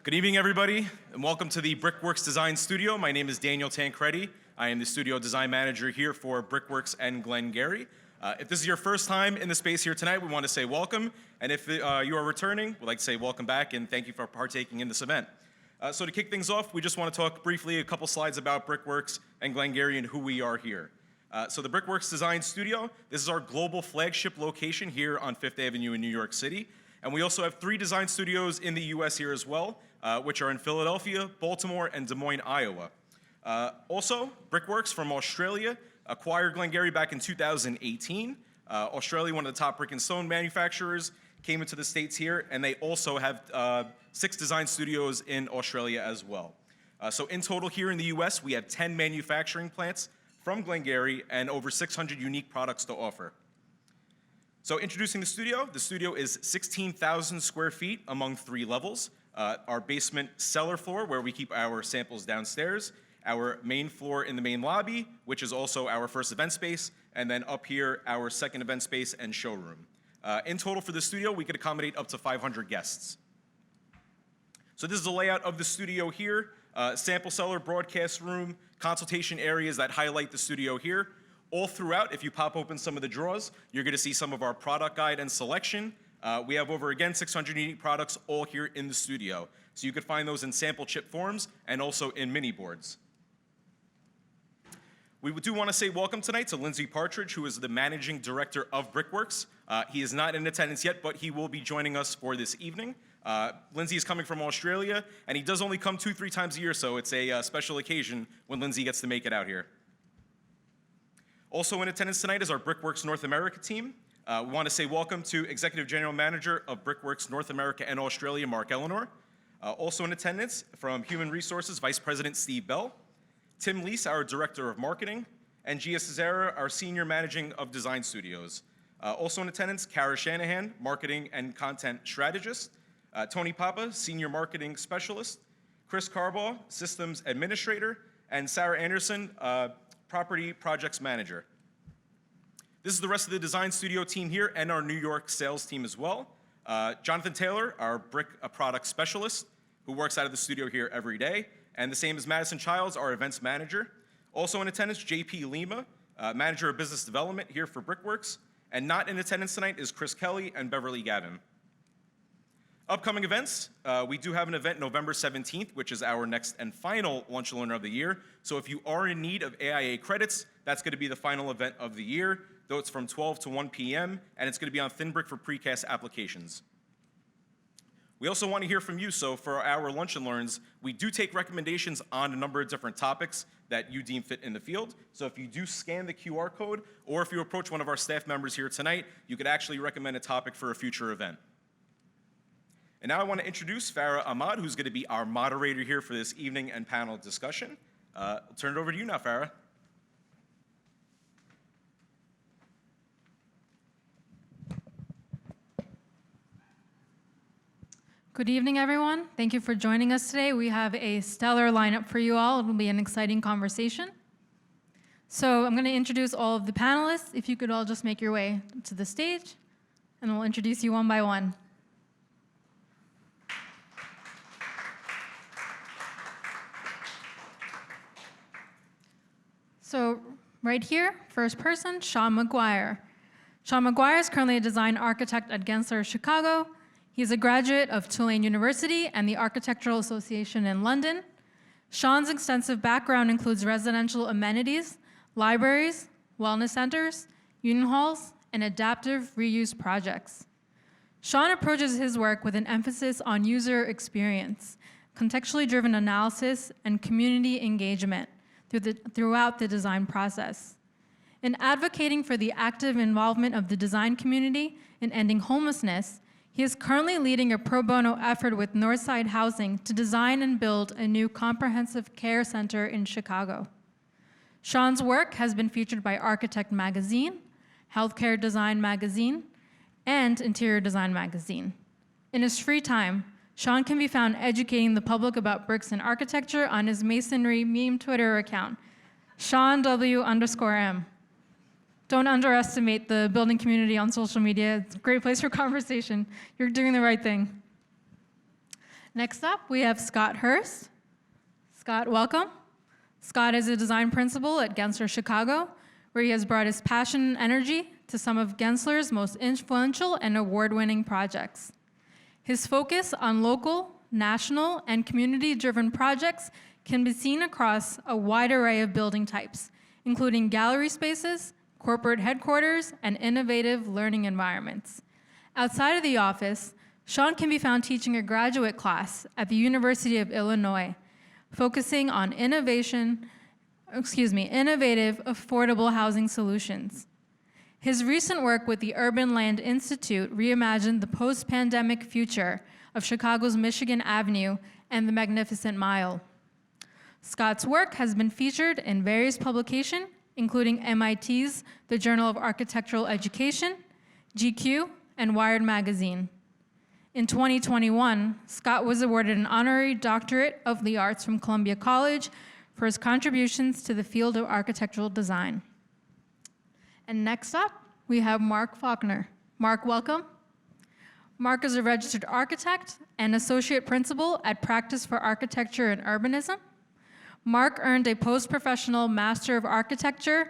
Good evening, everybody, and welcome to the Brickworks Design Studio. My name is Daniel Tancredi. I am the studio design manager here for Brickworks and Glen-Gery. If this is your first time in the space here tonight, we want to say welcome. And if you are returning, we'd like to say welcome back and thank you for partaking in this event. So to kick things off, we just want to talk briefly a couple slides about Brickworks and Glen-Gery and who we are here. So the Brickworks Design Studio, this is our global flagship location here on 5th Avenue in New York City. And we also have 3 design studios in the US here as well, which are in Philadelphia, Baltimore, and Des Moines, Iowa. Also, Brickworks from Australia acquired Glen-Gery back in 2018. Australia, one of the top brick and stone manufacturers, came into the States here, and they also have 6 design studios in Australia as well. So in total here in the US, we have 10 manufacturing plants from Glen-Gery and over 600 unique products to offer. So introducing the studio is 16,000 square feet among 3 levels. Our basement cellar floor, where we keep our samples downstairs, our main floor in the main lobby, which is also our first event space, and then up here, our second event space and showroom. In total for the studio, we could accommodate up to 500 guests. So this is the layout of the studio here, sample cellar, broadcast room, consultation areas that highlight the studio here. All throughout, if you pop open some of the drawers, you're gonna see some of our product guide and selection. We have over, again, 600 unique products all here in the studio. So you could find those in sample chip forms and also in mini boards. We do want to say welcome tonight to Lindsay Partridge, who is the managing director of Brickworks. He is not in attendance yet, but he will be joining us for this evening. Lindsay is coming from Australia, and he does only come 2-3 times a year, so it's a special occasion when Lindsay gets to make it out here. Also in attendance tonight is our Brickworks North America team. We want to say welcome to Executive General Manager of Brickworks North America and Australia, Mark Eleanor. Also in attendance from Human Resources, Vice President Steve Bell. Tim Leese, our Director of Marketing. And Gia Cesara, our Senior Managing of Design Studios. Also in attendance, Kara Shanahan, Marketing and Content Strategist. Tony Papa, Senior Marketing Specialist. Chris Carbaugh, Systems Administrator. And Sarah Anderson, Property Projects Manager. This is the rest of the design studio team here and our New York sales team as well. Jonathan Taylor, our brick product specialist, who works out of the studio here every day. And the same as Madison Childs, our events manager. Also in attendance, JP Lima, manager of business development here for Brickworks. And not in attendance tonight is Chris Kelly and Beverly Gavin. Upcoming events, we do have an event November 17th, which is our next and final Lunch and Learn of the year. So if you are in need of AIA credits, that's gonna be the final event of the year, though it's from 12 to 1 p.m., and it's gonna be on thin brick for precast applications. We also want to hear from you, so for our Lunch and Learns, we do take recommendations on a number of different topics that you deem fit in the field. So if you do scan the QR code, or if you approach one of our staff members here tonight, you could actually recommend a topic for a future event. And now I want to introduce Farah Ahmad, who's going to be our moderator here for this evening and panel discussion. I'll turn it over to you now, Farah. Good evening, everyone. Thank you for joining us today. We have a stellar lineup for you all. It will be an exciting conversation. So I'm going to introduce all of the panelists. If you could all just make your way to the stage, and we'll introduce you one by one. So right here, first person, Sean McGuire. Sean McGuire is currently a design architect at Gensler, Chicago. He's a graduate of Tulane University and the Architectural Association in London. Sean's extensive background includes residential amenities, libraries, wellness centers, union halls, and adaptive reuse projects. Sean approaches his work with an emphasis on user experience, contextually driven analysis, and community engagement throughout the design process. In advocating for the active involvement of the design community in ending homelessness, he is currently leading a pro bono effort with Northside Housing to design and build a new comprehensive care center in Chicago. Sean's work has been featured by Architect Magazine, Healthcare Design Magazine, and Interior Design Magazine. In his free time, Sean can be found educating the public about bricks and architecture on his masonry meme Twitter account, SeanW_M. Don't underestimate the building community on social media. It's a great place for conversation. You're doing the right thing. Next up, we have Scott Hurst. Scott, welcome. Scott is a design principal at Gensler Chicago, where he has brought his passion and energy to some of Gensler's most influential and award-winning projects. His focus on local, national, and community-driven projects can be seen across a wide array of building types, including gallery spaces, corporate headquarters, and innovative learning environments. Outside of the office, Sean can be found teaching a graduate class at the University of Illinois, focusing on innovative, affordable housing solutions. His recent work with the Urban Land Institute reimagined the post-pandemic future of Chicago's Michigan Avenue and the Magnificent Mile. Scott's work has been featured in various publications, including MIT's The Journal of Architectural Education, GQ, and Wired Magazine. In 2021, Scott was awarded an honorary doctorate of the arts from Columbia College for his contributions to the field of architectural design. And next up, we have Mark Faulkner. Mark, welcome. Mark is a registered architect and associate principal at Practice for Architecture and Urbanism. Mark earned a post-professional Master of Architecture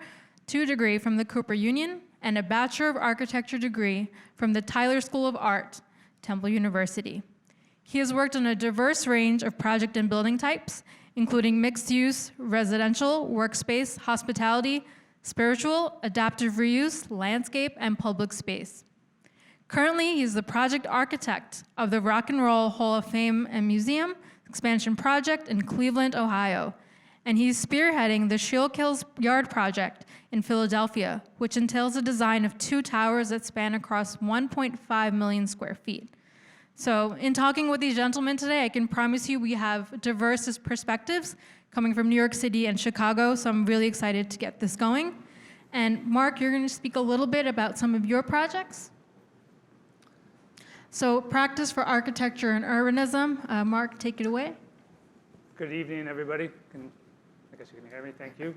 II degree from the Cooper Union and a Bachelor of Architecture degree from the Tyler School of Art, Temple University. He has worked on a diverse range of project and building types, including mixed-use, residential, workspace, hospitality, spiritual, adaptive reuse, landscape, and public space. Currently, he's the project architect of the Rock and Roll Hall of Fame and Museum expansion project in Cleveland, Ohio, and he's spearheading the Schuylkill's Yard project in Philadelphia, which entails a design of 2 towers that span across 1.5 million square feet. So in talking with these gentlemen today, I can promise you we have diverse perspectives coming from New York City and Chicago, so I'm really excited to get this going. And Mark, you're going to speak a little bit about some of your projects. So Practice for Architecture and Urbanism. Mark, take it away. Good evening, everybody. I guess you can hear me. Thank you.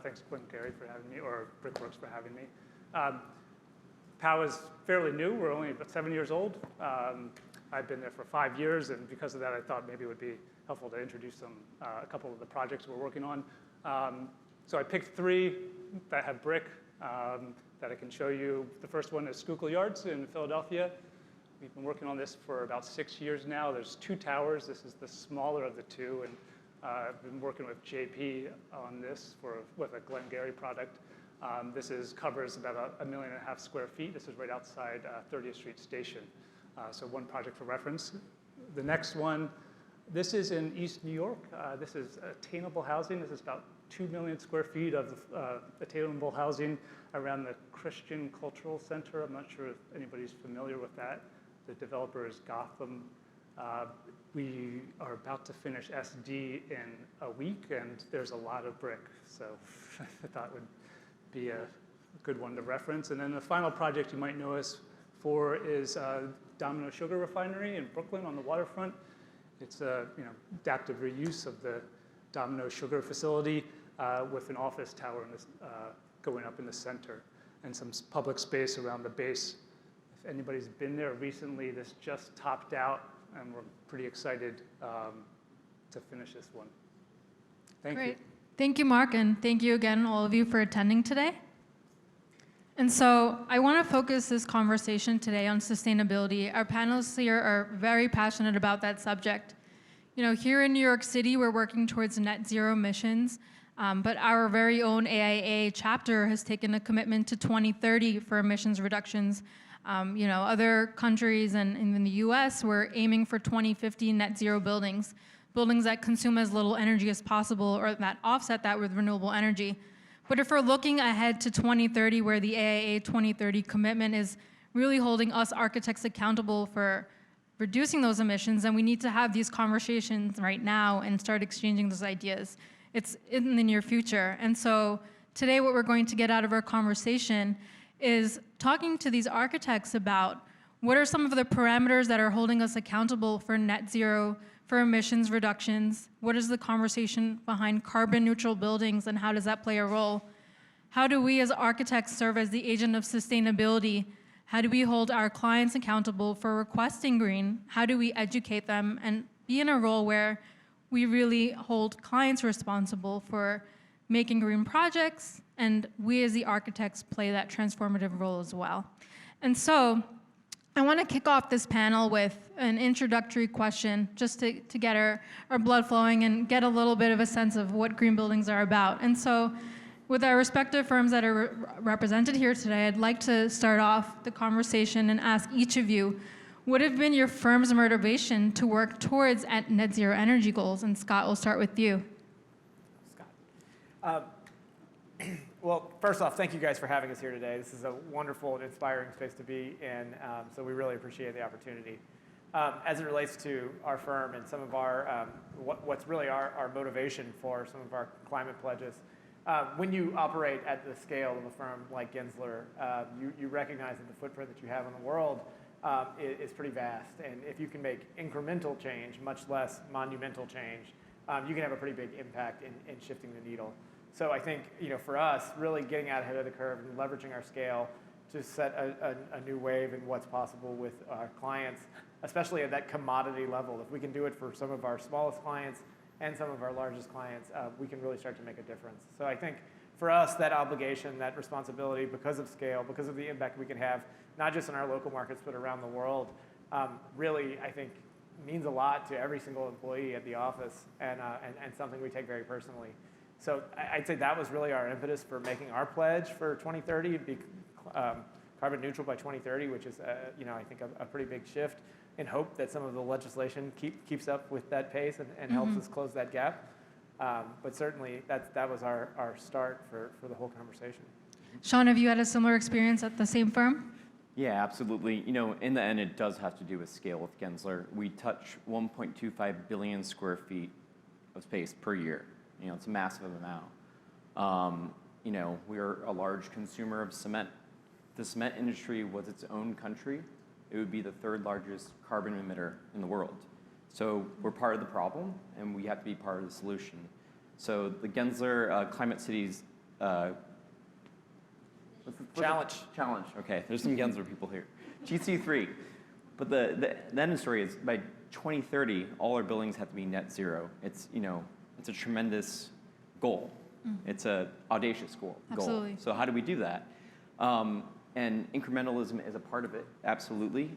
Thanks, Glen-Gery, for having me, or Brickworks for having me. POW is fairly new. We're only about 7 years old. I've been there for 5 years, and because of that, I thought maybe it would be helpful to introduce a couple of the projects we're working on. So I picked 3 that have brick that I can show you. The first one is Schuylkill Yards in Philadelphia. We've been working on this for about 6 years now. There's 2 towers. This is the smaller of the 2, and I've been working with JP on this with a Glen-Gery product. This covers about 1.5 million square feet. This is right outside 30th Street Station. So one project for reference. The next one, this is in East New York. This is attainable housing. This is about 2 million square feet of attainable housing around the Christian Cultural Center. I'm not sure if anybody's familiar with that. The developer is Gotham. We are about to finish SD in a week, and there's a lot of brick. So I thought it would be a good one to reference. And then the final project you might know us for is Domino Sugar Refinery in Brooklyn on the waterfront. It's adaptive reuse of the Domino Sugar facility with an office tower going up in the center and some public space around the base. If anybody's been there recently, this just topped out, and we're pretty excited to finish this one. Thank you. Thank you, Mark, and thank you again, all of you, for attending today. And so I want to focus this conversation today on sustainability. Our panelists here are very passionate about that subject. Here in New York City, we're working towards net zero emissions, but our very own AIA chapter has taken a commitment to 2030 for emissions reductions. Other countries and in the US, we're aiming for 2050 net zero buildings that consume as little energy as possible or that offset that with renewable energy. But if we're looking ahead to 2030, where the AIA 2030 commitment is really holding us architects accountable for reducing those emissions, then we need to have these conversations right now and start exchanging those ideas. It's in the near future. And so today what we're going to get out of our conversation is talking to these architects about what are some of the parameters that are holding us accountable for net zero, for emissions reductions? What is the conversation behind carbon neutral buildings, and how does that play a role? How do we as architects serve as the agent of sustainability? How do we hold our clients accountable for requesting green? How do we educate them and be in a role where we really hold clients responsible for making green projects, and we as the architects play that transformative role as well. And so I want to kick off this panel with an introductory question just to get our blood flowing and get a little bit of a sense of what green buildings are about. And so with our respective firms that are represented here today, I'd like to start off the conversation and ask each of you, what have been your firm's motivation to work towards net zero energy goals? And Scott, we'll start with you. Scott. Well, first off, thank you guys for having us here today. This is a wonderful and inspiring space to be in, so we really appreciate the opportunity. As it relates to our firm and some of our, what's really our motivation for some of our climate pledges, when you operate at the scale of a firm like Gensler, you recognize that the footprint that you have in the world is pretty vast. And if you can make incremental change, much less monumental change, you can have a pretty big impact in shifting the needle. So I think, for us, really getting out ahead of the curve and leveraging our scale to set a new wave in what's possible with our clients, especially at that commodity level. If we can do it for some of our smallest clients and some of our largest clients, we can really start to make a difference. So I think for us, that obligation, that responsibility, because of scale, because of the impact we can have, not just in our local markets, but around the world, really, I think, means a lot to every single employee at the office and something we take very personally. So I'd say that was really our impetus for making our pledge for 2030, be carbon neutral by 2030, which is, I think a pretty big shift, in hope that some of the legislation keeps up with that pace and helps us close that gap. But certainly that was our start for the whole conversation. Sean, have you had a similar experience at the same firm? Yeah, absolutely. In the end, it does have to do with scale with Gensler. We touch 1.25 billion square feet of space per year. It's a massive amount. We're a large consumer of cement. If the cement industry was its own country, it would be the third largest carbon emitter in the world. So we're part of the problem, and we have to be part of the solution. So the Gensler Climate Cities Challenge. Okay, there's some Gensler people here. GC3. But the end of the story is by 2030, all our buildings have to be net zero. It's a tremendous goal. It's an audacious goal. Absolutely. So how do we do that? And incrementalism is a part of it, absolutely.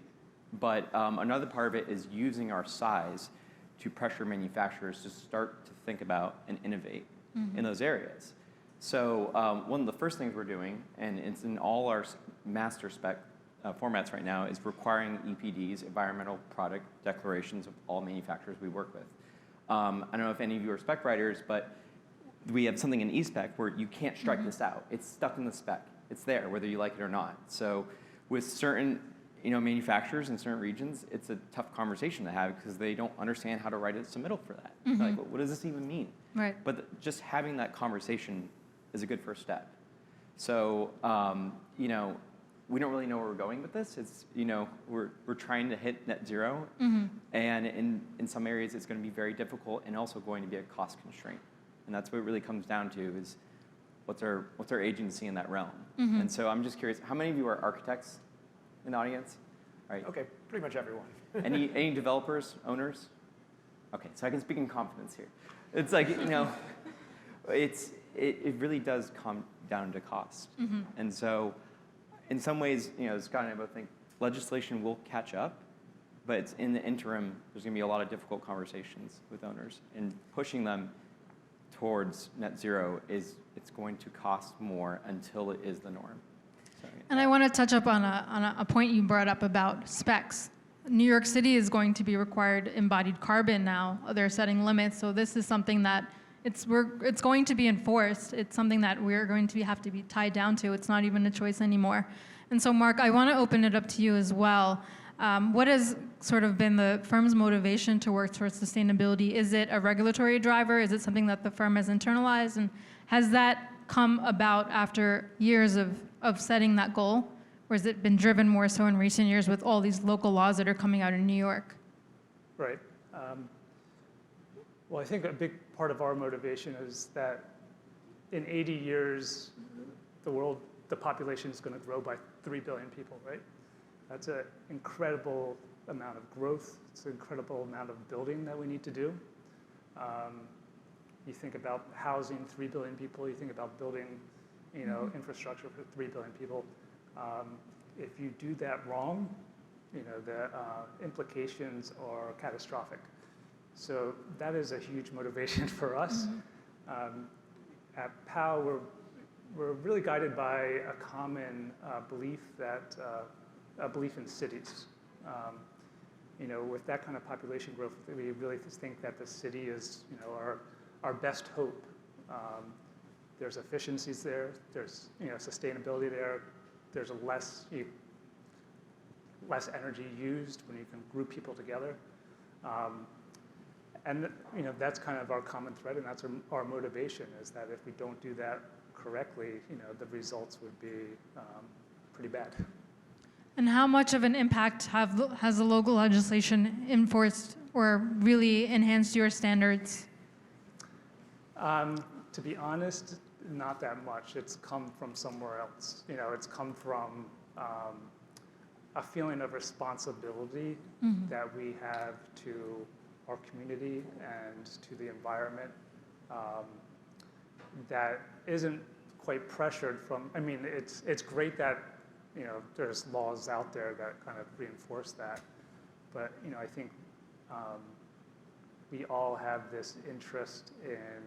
But another part of it is using our size to pressure manufacturers to start to think about and innovate in those areas. So one of the first things we're doing, and it's in all our master spec formats right now, is requiring EPDs, environmental product declarations, of all manufacturers we work with. I don't know if any of you are spec writers, but we have something in e-spec where you can't strike this out. It's stuck in the spec. It's there, whether you like it or not. So with certain manufacturers in certain regions, it's a tough conversation to have because they don't understand how to write a submittal for that. They're like, what does this even mean? Right. But just having that conversation is a good first step. So, we don't really know where we're going with this. It's, we're trying to hit net zero, and in some areas it's going to be very difficult and also going to be a cost constraint. And that's what it really comes down to is what's our agency in that realm. And so I'm just curious, how many of you are architects in the audience? All right. Okay, pretty much everyone. Any developers, owners? Okay, so I can speak in confidence here. It's like, it really does come down to cost. And so in some ways, Scott and I both think legislation will catch up, but it's in the interim, there's going to be a lot of difficult conversations with owners, and pushing them towards net zero it's going to cost more until it is the norm. So, yeah. And I want to touch up on a point you brought up about specs. New York City is going to be required embodied carbon now. They're setting limits, so this is something that it's going to be enforced. It's something that we're going to have to be tied down to. It's not even a choice anymore. And so, Mark, I want to open it up to you as well. What has sort of been the firm's motivation to work towards sustainability? Is it a regulatory driver? Is it something that the firm has internalized? And has that come about after years of setting that goal? Or has it been driven more so in recent years with all these local laws that are coming out in New York? Right. Well, I think a big part of our motivation is that in 80 years, the population is going to grow by 3 billion people, right? That's an incredible amount of growth. It's an incredible amount of building that we need to do. You think about housing 3 billion people. You think about building, infrastructure for 3 billion people. If you do that wrong, the implications are catastrophic. So that is a huge motivation for us. At POW, we're really guided by a common belief that a belief in cities. With that kind of population growth, we really think that the city is, our best hope. There's efficiencies there. There's, sustainability there. There's less energy used when you can group people together. And that's kind of our common thread, and that's our motivation, is that if we don't do that correctly, the results would be pretty bad. And how much of an impact has the local legislation enforced or really enhanced your standards? To be honest, not that much. It's come from somewhere else. It's come from a feeling of responsibility that we have to our community and to the environment that isn't quite pressured from, it's great that, there's laws out there that kind of reinforce that. But, I think we all have this interest in,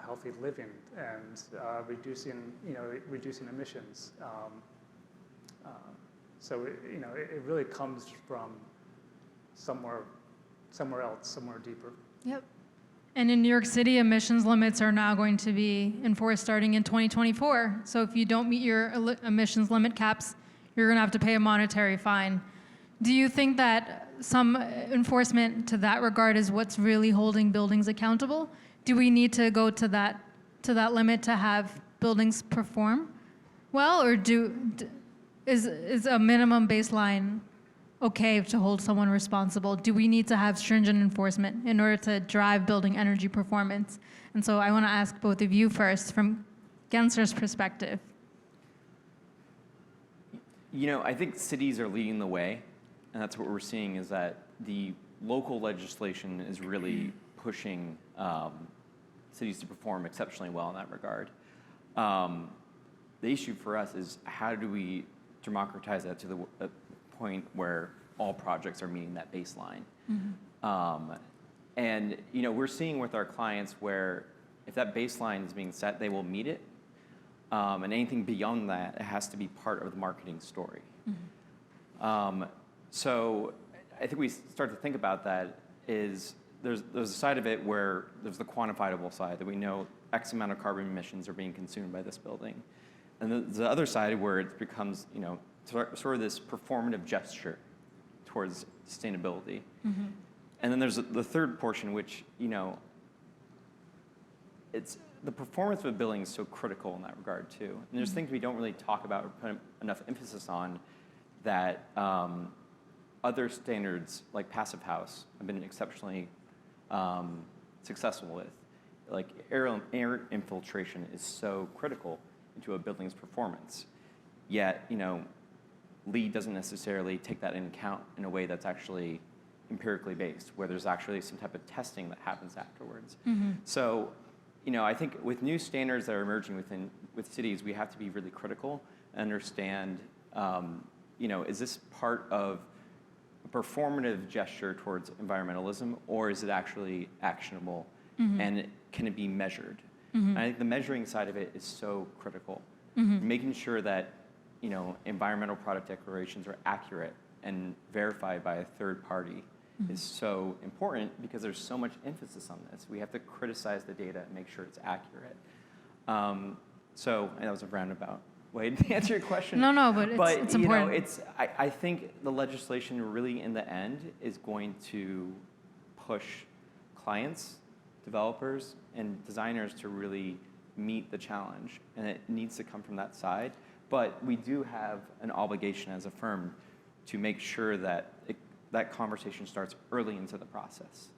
healthy living and reducing emissions. So, it really comes from somewhere else, somewhere deeper. Yep. And in New York City, emissions limits are now going to be enforced starting in 2024. So if you don't meet your emissions limit caps, you're going to have to pay a monetary fine. Do you think that some enforcement to that regard is what's really holding buildings accountable? Do we need to go to that limit to have buildings perform well, or is a minimum baseline okay to hold someone responsible? Do we need to have stringent enforcement in order to drive building energy performance? And so I want to ask both of you first, from Gensler's perspective. I think cities are leading the way, and that's what we're seeing, is that the local legislation is really pushing cities to perform exceptionally well in that regard. The issue for us is, how do we democratize that to the point where all projects are meeting that baseline? And we're seeing with our clients where if that baseline is being set, they will meet it. And anything beyond that, it has to be part of the marketing story. So I think we start to think about that is there's a side of it where there's the quantifiable side, that we know X amount of carbon emissions are being consumed by this building. And there's the other side where it becomes, sort of this performative gesture towards sustainability. And then there's the third portion, which, it's the performance of a building is so critical in that regard too. And there's things we don't really talk about or put enough emphasis on that other standards like Passive House have been exceptionally successful with. Like air infiltration is so critical into a building's performance. Yet, LEED doesn't necessarily take that into account in a way that's actually empirically based, where there's actually some type of testing that happens afterwards. So, I think with new standards that are emerging with cities, we have to be really critical and understand, is this part of a performative gesture towards environmentalism, or is it actually actionable, and can it be measured? And I think the measuring side of it is so critical. Making sure that environmental product declarations are accurate and verified by a third party is so important, because there's so much emphasis on this. We have to criticize the data and make sure it's accurate. So, and that was a roundabout way to answer your question. No, but it's important. I think the legislation really in the end is going to push clients, developers, and designers to really meet the challenge, and it needs to come from that side. But we do have an obligation as a firm to make sure that that conversation starts early into the process.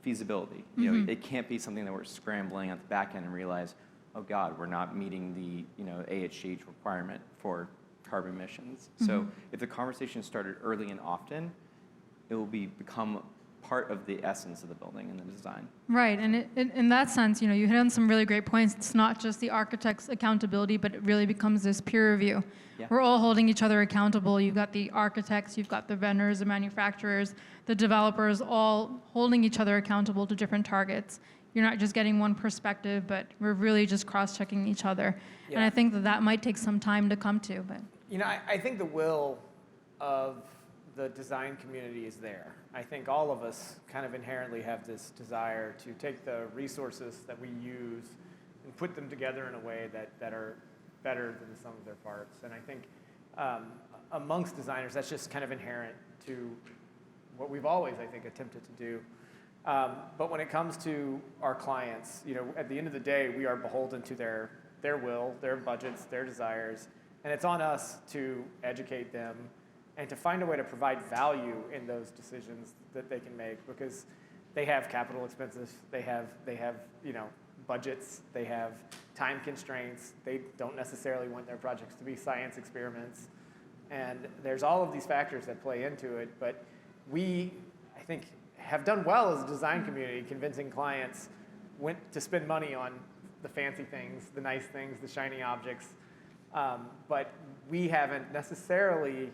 Feasibility, it can't be something that we're scrambling at the back end and realize, oh God, we're not meeting the AHG requirement for carbon emissions. So if the conversation started early and often, it will become part of the essence of the building and the design. Right, and in that sense, you hit on some really great points. It's not just the architect's accountability, but it really becomes this peer review. Yeah. We're all holding each other accountable. You've got the architects, you've got the vendors, the manufacturers, the developers, all holding each other accountable to different targets. You're not just getting one perspective, but we're really just cross-checking each other. And I think that might take some time to come to, but. I think the will of the design community is there. I think all of us kind of inherently have this desire to take the resources that we use and put them together in a way that are better than the sum of their parts. And I think amongst designers, that's just kind of inherent to what we've always, I think, attempted to do. But when it comes to our clients, at the end of the day, we are beholden to their will, their budgets, their desires, and it's on us to educate them and to find a way to provide value in those decisions that they can make, because they have capital expenses, they have budgets, they have time constraints, they don't necessarily want their projects to be science experiments, and there's all of these factors that play into it. But we, I think, have done well as a design community, convincing clients to spend money on the fancy things, the nice things, the shiny objects, but we haven't necessarily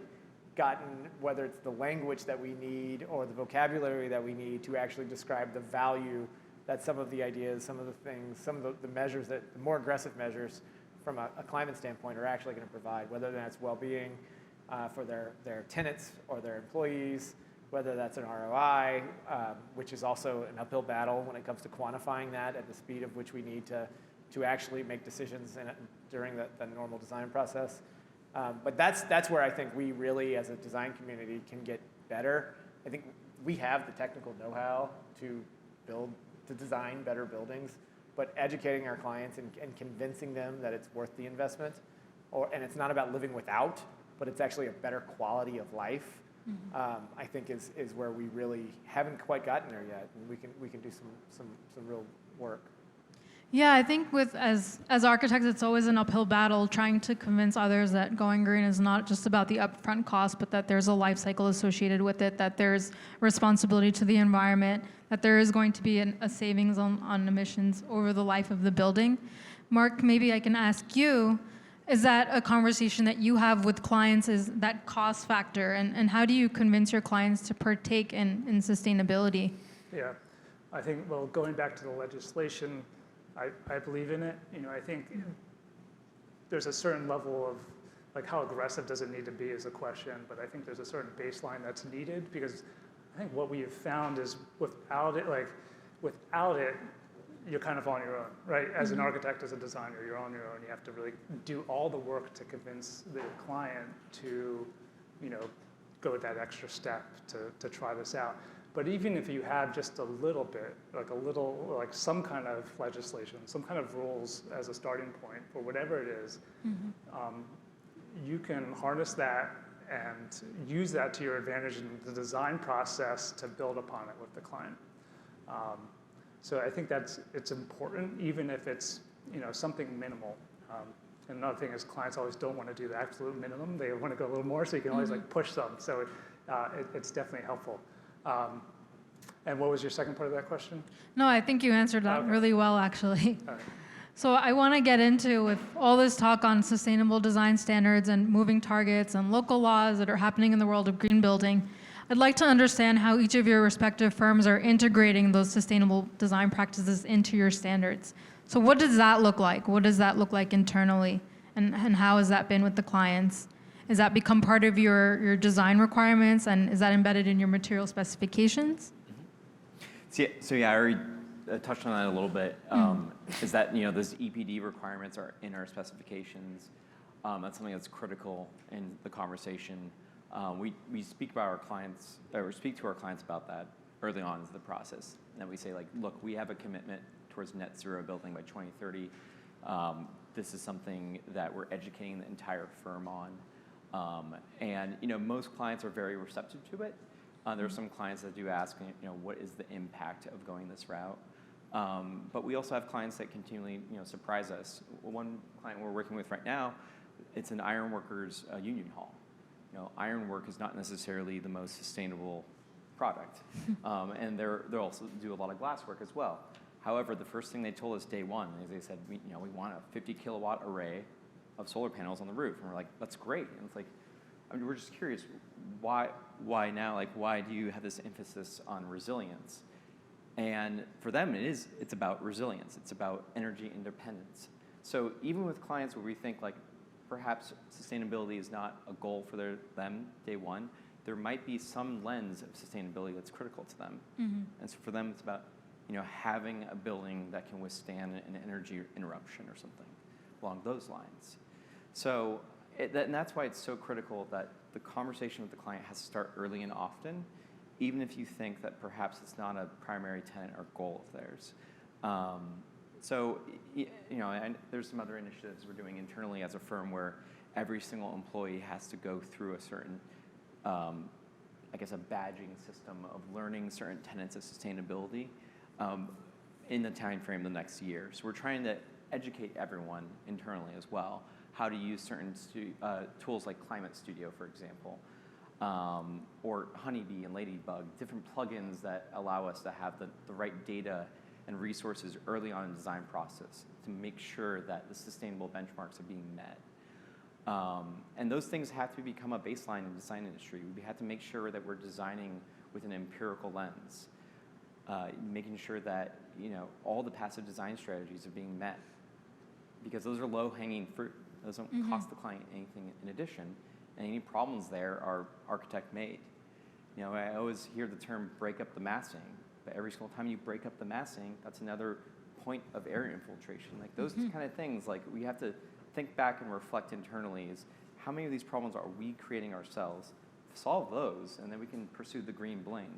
gotten, whether it's the language that we need or the vocabulary that we need to actually describe the value that some of the ideas, some of the things, some of the measures, the more aggressive measures from a climate standpoint are actually going to provide, whether that's well-being for their tenants or their employees, whether that's an ROI, which is also an uphill battle when it comes to quantifying that at the speed of which we need to actually make decisions during the normal design process. But that's where I think we really, as a design community, can get better. I think we have the technical know-how to design better buildings, but educating our clients and convincing them that it's worth the investment, and it's not about living without, but it's actually a better quality of life, I think is where we really haven't quite gotten there yet, and we can do some real work. Yeah, I think as architects, it's always an uphill battle trying to convince others that going green is not just about the upfront cost, but that there's a life cycle associated with it, that there's responsibility to the environment, that there is going to be a savings on emissions over the life of the building. Mark, maybe I can ask you, is that a conversation that you have with clients, is that cost factor, and how do you convince your clients to partake in sustainability? Yeah, I think, well, going back to the legislation, I believe in it. I think there's a certain level of, like, how aggressive does it need to be is a question, but I think there's a certain baseline that's needed, because I think what we have found is without it, you're kind of on your own, right? As an architect, as a designer, you're on your own. You have to really do all the work to convince the client to, go that extra step to try this out. But even if you have just a little bit, like some kind of legislation, some kind of rules as a starting point for whatever it is, you can harness that and use that to your advantage in the design process to build upon it with the client. So I think it's important, even if it's something minimal. And another thing is clients always don't want to do the absolute minimum. They want to go a little more, so you can always push them. So it's definitely helpful. And what was your second part of that question? No, I think you answered that really well, actually. All right. So I want to get into, with all this talk on sustainable design standards and moving targets and local laws that are happening in the world of green building, I'd like to understand how each of your respective firms are integrating those sustainable design practices into your standards. So what does that look like? What does that look like internally? And how has that been with the clients? Has that become part of your design requirements, and is that embedded in your material specifications? So yeah, I already touched on that a little bit. Is that those EPD requirements are in our specifications. That's something that's critical in the conversation. We speak about our clients, or speak to our clients about that early on in the process. And we say, like, look, we have a commitment towards net zero building by 2030. This is something that we're educating the entire firm on. And most clients are very receptive to it. There are some clients that do ask, what is the impact of going this route? But we also have clients that continually, surprise us. One client we're working with right now, it's an ironworkers union hall. You know, ironwork is not necessarily the most sustainable product, and they'll also do a lot of glass work as well. However, the first thing they told us day one is they said, we want a 50 kilowatt array of solar panels on the roof, and we're like, that's great. And it's like, I mean, we're just curious, why now? Like, why do you have this emphasis on resilience? And for them, it's about resilience. It's about energy independence. So even with clients where we think like perhaps sustainability is not a goal for them day one, there might be some lens of sustainability that's critical to them. And so for them, it's about having a building that can withstand an energy interruption or something along those lines. So and that's why it's so critical that the conversation with the client has to start early and often, even if you think that perhaps it's not a primary tenet or goal of theirs. So, and there's some other initiatives we're doing internally as a firm where every single employee has to go through a certain, a badging system of learning certain tenets of sustainability in the time frame the next year. So we're trying to educate everyone internally as well, how to use certain tools like Climate Studio, for example, or Honeybee and Ladybug, different plugins that allow us to have the right data and resources early on in the design process to make sure that the sustainable benchmarks are being met. And those things have to become a baseline in the design industry. We have to make sure that we're designing with an empirical lens, making sure that all the passive design strategies are being met, because those are low-hanging fruit. Those don't cost the client anything in addition, and any problems there are architect-made. I always hear the term break up the massing, but every single time you break up the massing, that's another point of air infiltration. Like those kind of things, like we have to think back and reflect internally is how many of these problems are we creating ourselves? Solve those, and then we can pursue the green bling.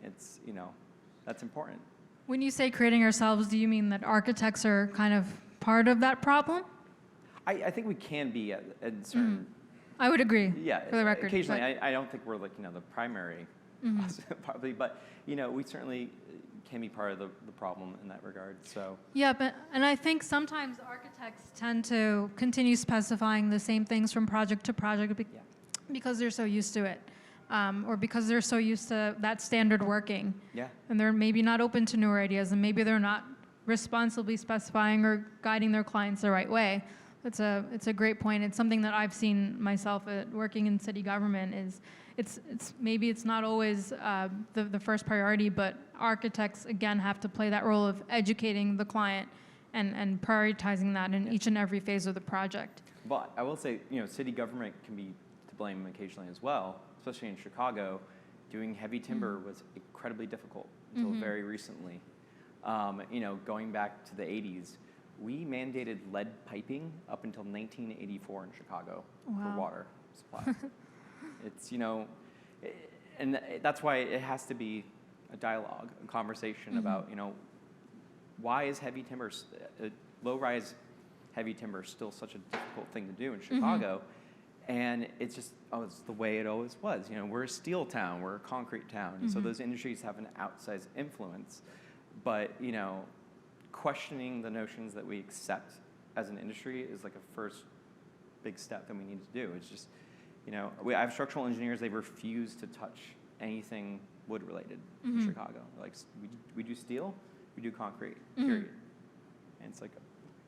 It's, that's important. When you say creating ourselves, do you mean that architects are kind of part of that problem? I think we can be at certain... I would agree, yeah, for the record. Occasionally, I don't think we're like, the primary, probably, but, we certainly can be part of the problem in that regard, so. Yeah, and I think sometimes architects tend to continue specifying the same things from project to project because they're so used to it, or because they're so used to that standard working. Yeah. And they're maybe not open to newer ideas, and maybe they're not responsibly specifying or guiding their clients the right way. It's a great point. It's something that I've seen myself working in city government. Maybe it's not always the first priority, but architects again have to play that role of educating the client and prioritizing that in each and every phase of the project. But I will say, city government can be to blame occasionally as well, especially in Chicago. Doing heavy timber was incredibly difficult until very recently. Going back to the 80s. We mandated lead piping up until 1984 in Chicago for water supply. It's, and that's why it has to be a dialogue, a conversation about, why is heavy timber, low-rise heavy timber still such a difficult thing to do in Chicago? And it's just, it's the way it always was. We're a steel town, we're a concrete town, and so those industries have an outsized influence. But, questioning the notions that we accept as an industry is like a first big step that we need to do. It's just, I have structural engineers, they refuse to touch anything wood related in Chicago. Like, we do steel, we do concrete, period. And it's like,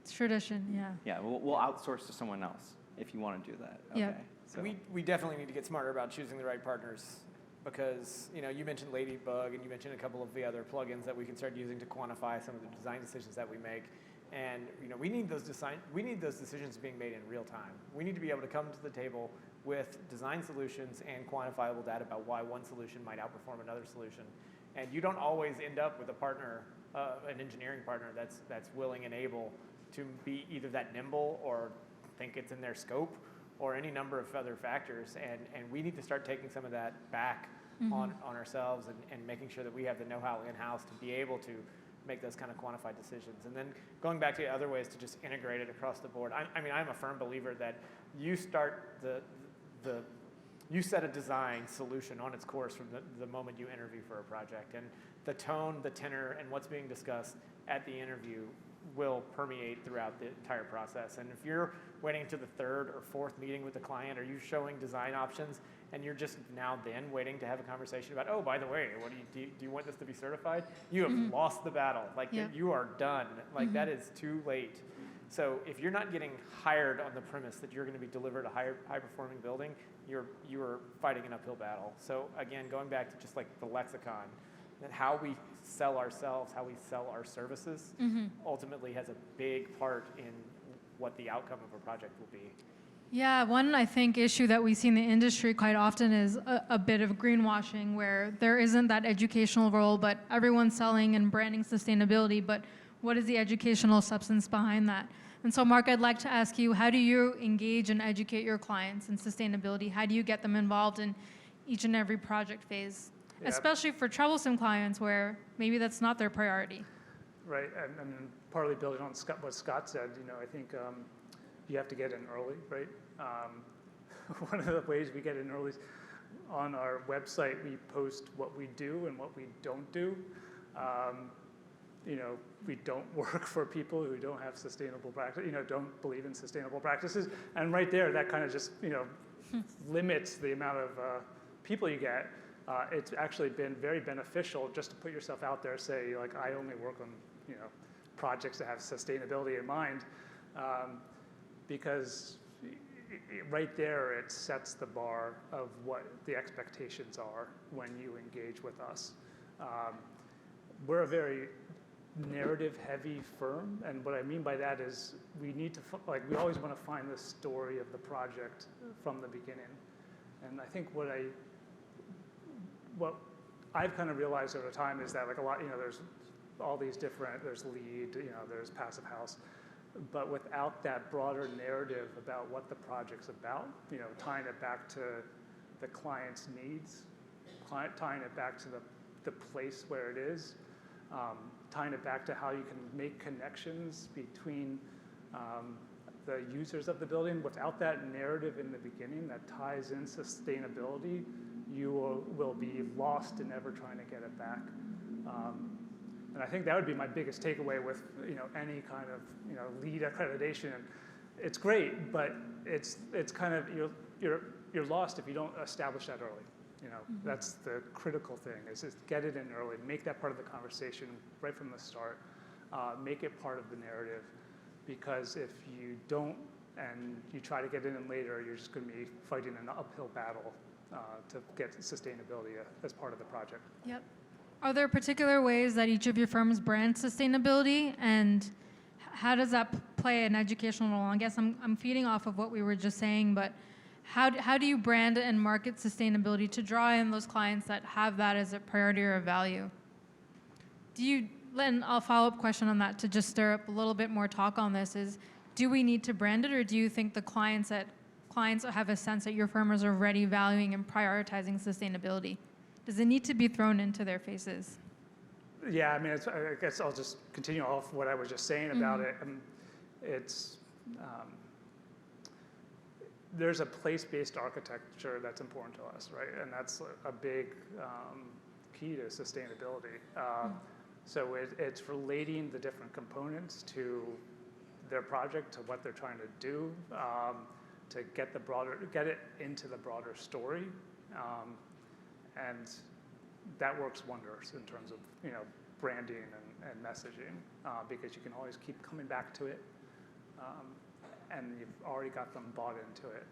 it's tradition, yeah. Yeah, we'll outsource to someone else if you want to do that. Okay. Yeah. So. We definitely need to get smarter about choosing the right partners, because you mentioned Ladybug and you mentioned a couple of the other plugins that we can start using to quantify some of the design decisions that we make. And we need those decisions being made in real time. We need to be able to come to the table with design solutions and quantifiable data about why one solution might outperform another solution. And you don't always end up with a partner, an engineering partner that's willing and able to be either that nimble or think it's in their scope, or any number of other factors, and we need to start taking some of that back on ourselves and making sure that we have the know-how in-house to be able to make those kind of quantified decisions. And then going back to other ways to just integrate it across the board. I'm a firm believer that you start you set a design solution on its course from the moment you interview for a project, and the tone, the tenor, and what's being discussed at the interview will permeate throughout the entire process. And if you're waiting to the third or fourth meeting with the client, or you showing design options, and you're just now then waiting to have a conversation about, oh, by the way, what do you want this to be certified? You have lost the battle. Like, you are done. Like, that is too late. So if you're not getting hired on the premise that you're going to be delivered a high-performing building, you are fighting an uphill battle. So again, going back to just like the lexicon, that how we sell ourselves, how we sell our services, ultimately has a big part in what the outcome of a project will be. Yeah, one, I think, issue that we see in the industry quite often is a bit of greenwashing, where there isn't that educational role, but everyone's selling and branding sustainability, but what is the educational substance behind that? And so, Mark, I'd like to ask you, how do you engage and educate your clients in sustainability? How do you get them involved in each and every project phase, especially for troublesome clients where maybe that's not their priority? Right, and partly building on what Scott said, I think you have to get in early, right? One of the ways we get in early is on our website, we post what we do and what we don't do. We don't work for people who don't have sustainable practice, don't believe in sustainable practices. And right there, that kind of just, limits the amount of people you get. It's actually been very beneficial just to put yourself out there, say, like, I only work on, projects that have sustainability in mind, because right there, it sets the bar of what the expectations are when you engage with us. We're a very narrative-heavy firm, and what I mean by that is we need to, we always want to find the story of the project from the beginning. And I think what I've kind of realized over time is that, like, a lot, there's all these different, there's LEED, there's Passive House, but without that broader narrative about what the project's about, tying it back to the client's needs, tying it back to the place where it is, tying it back to how you can make connections between the users of the building. Without that narrative in the beginning that ties in sustainability, you will be lost in ever trying to get it back. And I think that would be my biggest takeaway with any kind of LEED accreditation. It's great, but it's kind of you're lost if you don't establish that early. That's the critical thing, is just get it in early, make that part of the conversation right from the start, make it part of the narrative, because if you don't and you try to get it in later, you're just going to be fighting an uphill battle to get sustainability as part of the project. Yep. Are there particular ways that each of your firms brand sustainability, and how does that play an educational role? I guess I'm feeding off of what we were just saying, but how do you brand and market sustainability to draw in those clients that have that as a priority or a value? Len, I'll follow-up question on that to just stir up a little bit more talk on this is, do we need to brand it, or do you think the clients have a sense that your firm is already valuing and prioritizing sustainability? Does it need to be thrown into their faces? Yeah, I mean, I guess I'll just continue off what I was just saying about it. There's a place-based architecture that's important to us, right? And that's a big key to sustainability. So it's relating the different components to their project, to what they're trying to do, to get it into the broader story. And that works wonders in terms of branding and messaging, because you can always keep coming back to it, and you've already got them bought into it,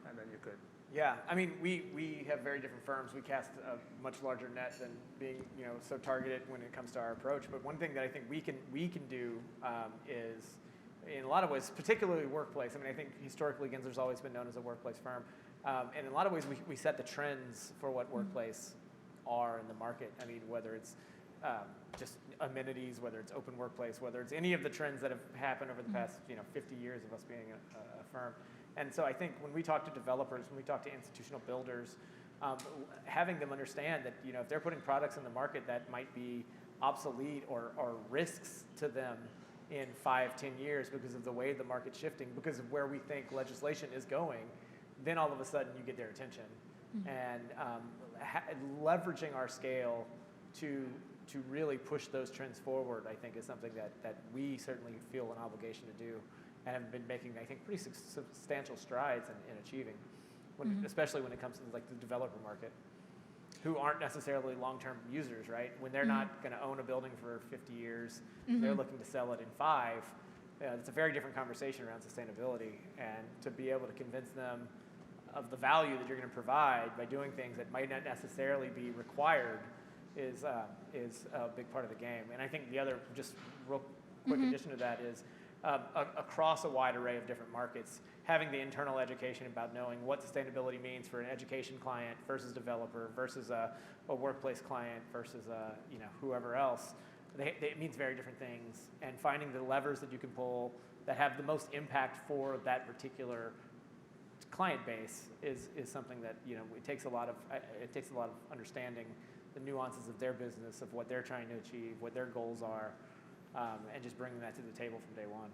and then you're good. Yeah, I mean, we have very different firms. We cast a much larger net than being so targeted when it comes to our approach. But one thing that I think we can do is, in a lot of ways, particularly workplace. I mean, I think historically Gensler's always been known as a workplace firm. And in a lot of ways, we set the trends for what workplace are in the market. I mean, whether it's just amenities, whether it's open workplace, whether it's any of the trends that have happened over the past 50 years of us being a firm. And so I think when we talk to developers, when we talk to institutional builders, having them understand that if they're putting products in the market that might be obsolete or risks to them in 5-10 years because of the way the market's shifting, because of where we think legislation is going, then all of a sudden you get their attention. And leveraging our scale to to really push those trends forward, I think, is something that we certainly feel an obligation to do, and have been making, I think, pretty substantial strides in achieving, especially when it comes to like the developer market, who aren't necessarily long-term users, right? When they're not going to own a building for 50 years, they're looking to sell it in 5. It's a very different conversation around sustainability, and to be able to convince them of the value that you're going to provide by doing things that might not necessarily be required is a big part of the game. And I think the other, just real quick addition to that is across a wide array of different markets, having the internal education about knowing what sustainability means for an education client versus developer versus a workplace client versus whoever else. It means very different things, and finding the levers that you can pull that have the most impact for that particular client base is something that it takes a lot of understanding the nuances of their business, of what they're trying to achieve, what their goals are, and just bringing that to the table from day one.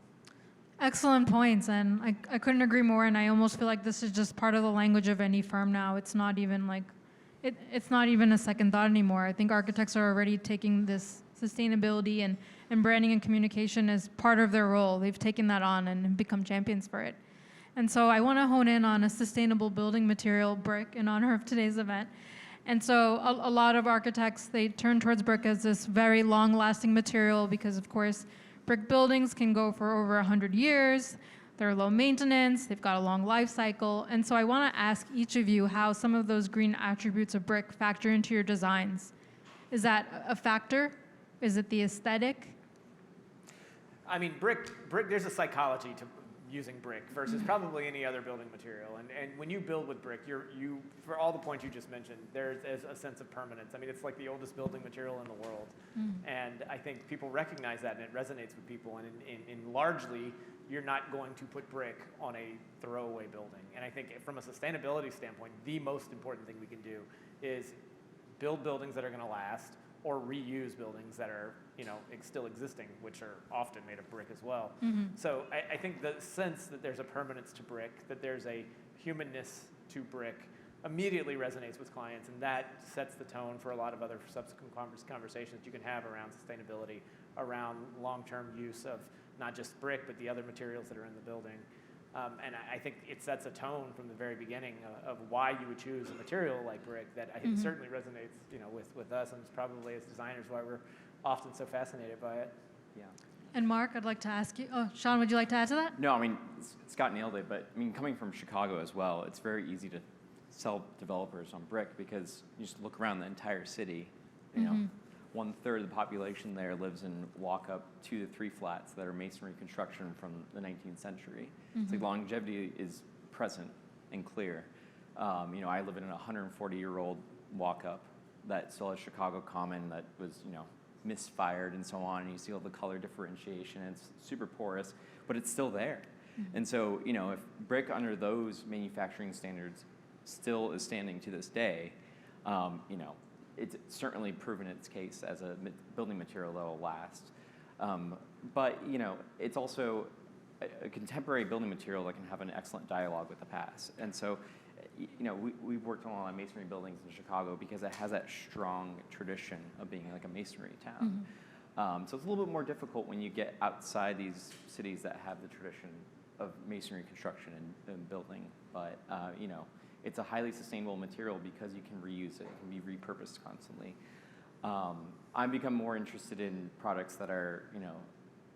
Excellent points, and I couldn't agree more, and I almost feel like this is just part of the language of any firm now. It's not even like, it's not even a second thought anymore. I think architects are already taking this sustainability and branding and communication as part of their role. They've taken that on and become champions for it. And so I want to hone in on a sustainable building material, brick, in honor of today's event. And so a lot of architects, they turn towards brick as this very long-lasting material because, of course, brick buildings can go for over 100 years. They're low maintenance. They've got a long life cycle. And so I want to ask each of you how some of those green attributes of brick factor into your designs. Is that a factor? Is it the aesthetic? I mean, brick. There's a psychology to using brick versus probably any other building material. And when you build with brick, you for all the points you just mentioned, there's a sense of permanence. I mean, it's like the oldest building material in the world. And I think people recognize that, and it resonates with people. And in largely, you're not going to put brick on a throwaway building. And I think from a sustainability standpoint, the most important thing we can do is build buildings that are going to last, or reuse buildings that are still existing, which are often made of brick as well. So I think the sense that there's a permanence to brick, that there's a humanness to brick, immediately resonates with clients, and that sets the tone for a lot of other subsequent conversations you can have around sustainability, around long-term use of not just brick, but the other materials that are in the building. And I think it sets a tone from the very beginning of why you would choose a material like brick that I think certainly resonates, with us, and it's probably as designers why we're often so fascinated by it. Yeah. And Mark, I'd like to ask you, Sean, would you like to add to that? No, I mean, Scott nailed it, but I mean, coming from Chicago as well, it's very easy to sell developers on brick because you just look around the entire city, 1/3 of the population there lives in walk-up 2 to 3 flats that are masonry construction from the 19th century. It's like longevity is present and clear. I live in a 140-year-old walk-up that still has Chicago Common that was, misfired and so on, and you see all the color differentiation, and it's super porous, but it's still there. And so, if brick under those manufacturing standards still is standing to this day, it's certainly proven its case as a building material that will last. But, it's also a contemporary building material that can have an excellent dialogue with the past. And so, we've worked on a lot of masonry buildings in Chicago because it has that strong tradition of being like a masonry town. So it's a little bit more difficult when you get outside these cities that have the tradition of masonry construction and building. But, it's a highly sustainable material because you can reuse it. It can be repurposed constantly. I've become more interested in products that are,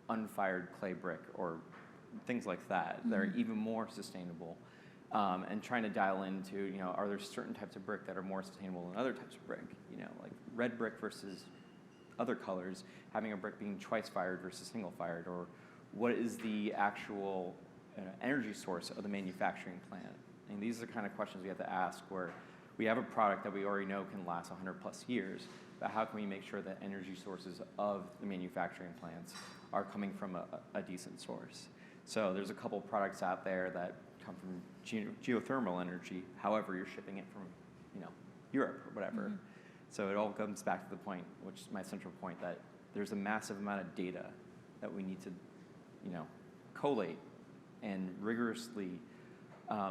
unfired clay brick or things like that that are even more sustainable. And trying to dial into, are there certain types of brick that are more sustainable than other types of brick? Like red brick versus other colors, having a brick being twice fired versus single fired, or what is the actual energy source of the manufacturing plant? And these are the kind of questions we have to ask where we have a product that we already know can last 100 plus years, but how can we make sure that energy sources of the manufacturing plants are coming from a decent source? So there's a couple products out there that come from geothermal energy, however you're shipping it from, Europe or whatever. So it all comes back to the point, which is my central point, that there's a massive amount of data that we need to, collate and rigorously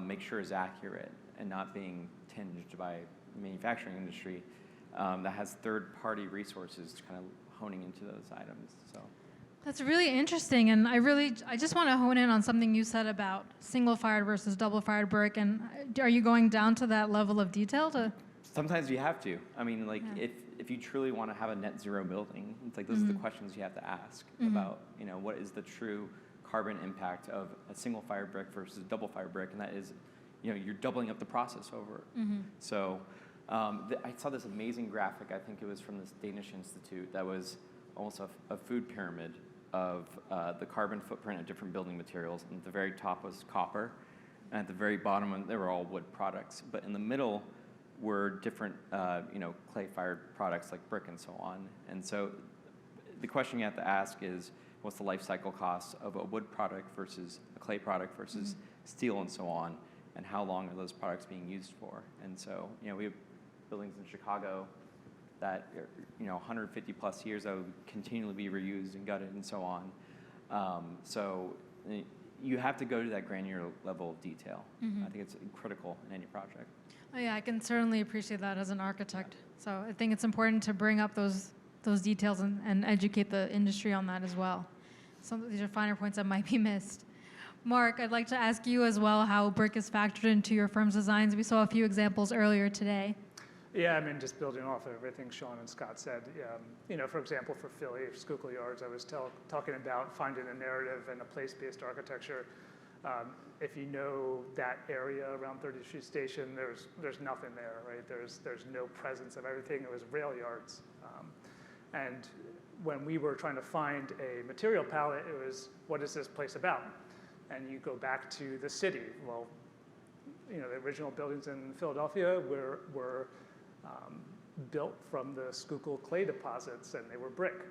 make sure is accurate and not being tinged by the manufacturing industry. that has third-party resources to kind of honing into those items. So. That's really interesting, and I just want to hone in on something you said about single-fired versus double-fired brick, and are you going down to that level of detail to? Sometimes you have to. I mean, like, Yeah. if you truly want to have a net zero building, it's like those are the questions you have to ask about, what is the true carbon impact of a single-fired brick versus double-fired brick, and that is, you're doubling up the process over. So I saw this amazing graphic, I think it was from this Danish institute, that was almost a food pyramid of the carbon footprint of different building materials. And at the very top was copper, and at the very bottom, they were all wood products. But in the middle were different, clay-fired products like brick and so on. And so the question you have to ask is, what's the life cycle cost of a wood product versus a clay product versus steel and so on, and how long are those products being used for? And so, we have buildings in Chicago that are, 150 plus years that would continually be reused and gutted and so on. So you have to go to that granular level of detail. I think it's critical in any project. Oh, yeah, I can certainly appreciate that as an architect. So I think it's important to bring up those details and educate the industry on that as well. Some of these are finer points that might be missed. Mark, I'd like to ask you as well how brick is factored into your firm's designs. We saw a few examples earlier today. Yeah, I mean, just building off of everything Sean and Scott said, for example, for Philly, Schuylkill Yards, I was talking about finding a narrative and a place-based architecture. If you know that area around 30th Street Station, there's nothing there, right? There's no presence of everything. It was rail yards. And when we were trying to find a material palette, it was, what is this place about? And you go back to the city. Well, the original buildings in Philadelphia were built from the Schuylkill clay deposits, and they were brick.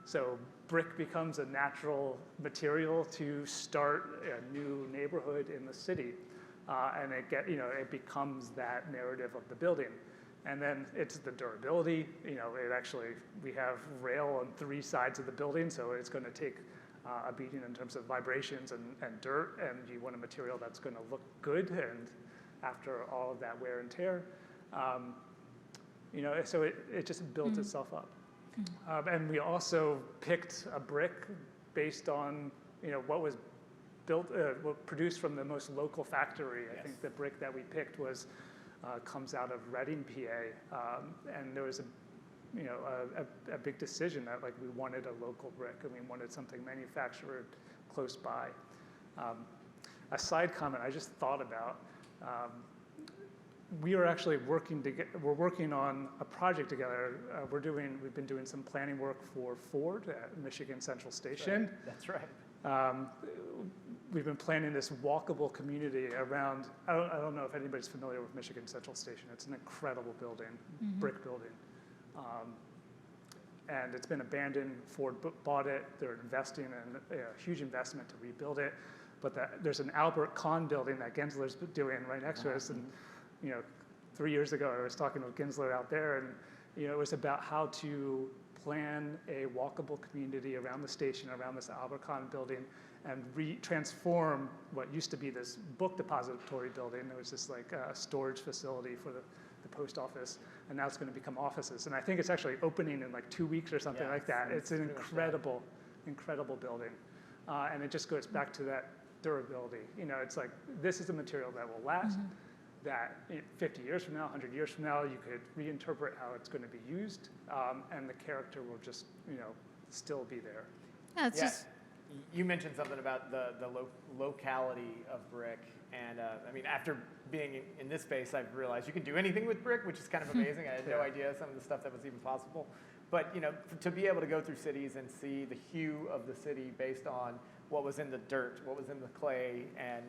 So brick becomes a natural material to start a new neighborhood in the city, and it becomes that narrative of the building. And then it's the durability. We have rail on 3 sides of the building, so it's going to take a beating in terms of vibrations and dirt, and you want a material that's going to look good and after all of that wear and tear. So it just builds itself up. And we also picked a brick based on what was built, what produced from the most local factory. I think the brick that we picked comes out of Reading, PA, and there was a big decision that we wanted a local brick and we wanted something manufactured close by. A side comment I just thought about. We are actually we're working on a project together. We've been doing some planning work for Ford at Michigan Central Station. That's right. We've been planning this walkable community around, I don't know if anybody's familiar with Michigan Central Station. It's an incredible building, brick building. And it's been abandoned. Ford bought it. They're investing in a huge investment to rebuild it. But there's an Albert Kahn building that Gensler's doing right next to us. And 3 years ago, I was talking with Gensler out there, and it was about how to plan a walkable community around the station, around this Albert Kahn building, and transform what used to be this book depository building. There was this storage facility for the post office, and now it's going to become offices. And I think it's actually opening in 2 weeks or something like that. It's an incredible building. And it just goes back to that durability. It's this is a material that will last, that 50 years from now, 100 years from now, you could reinterpret how it's going to be used, and the character will just, still be there. Yeah, it's just. You mentioned something about the locality of brick, and after being in this space, I've realized you can do anything with brick, which is kind of amazing. I had no idea some of the stuff that was even possible. But to be able to go through cities and see the hue of the city based on what was in the dirt, what was in the clay, and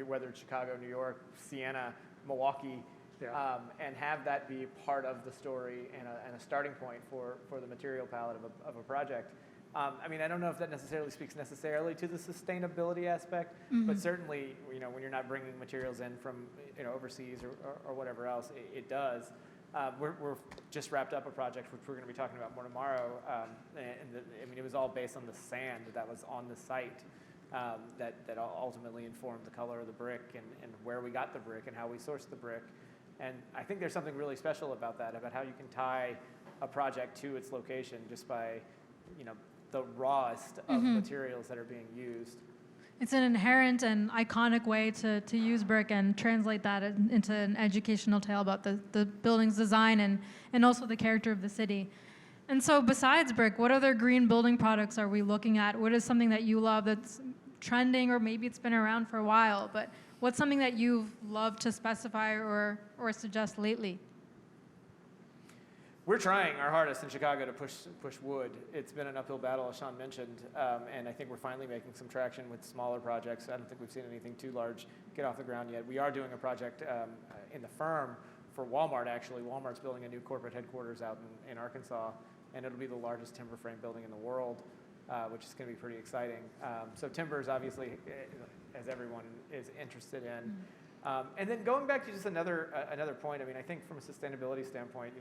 whether it's Chicago, New York, Siena, Milwaukee, and have that be part of the story and a starting point for the material palette of a project. I don't know if that necessarily speaks to the sustainability aspect, but certainly, when you're not bringing materials in from overseas or whatever else, it does. We're just wrapped up a project which we're going to be talking about more tomorrow, and it was all based on the sand that was on the site that ultimately informed the color of the brick and where we got the brick and how we sourced the brick. And I think there's something really special about that, about how you can tie a project to its location just by, the rawest of materials that are being used. It's an inherent and iconic way to use brick and translate that into an educational tale about the building's design and also the character of the city. And so besides brick, what other green building products are we looking at? What is something that you love that's trending, or maybe it's been around for a while, but what's something that you've loved to specify or suggest lately? We're trying our hardest in Chicago to push wood. It's been an uphill battle, as Sean mentioned, and I think we're finally making some traction with smaller projects. I don't think we've seen anything too large get off the ground yet. We are doing a project in the firm for Walmart, actually. Walmart's building a new corporate headquarters out in Arkansas, and it'll be the largest timber frame building in the world, which is going to be pretty exciting. So timber is obviously, as everyone is interested in. And then going back to just another point, I mean, I think from a sustainability standpoint,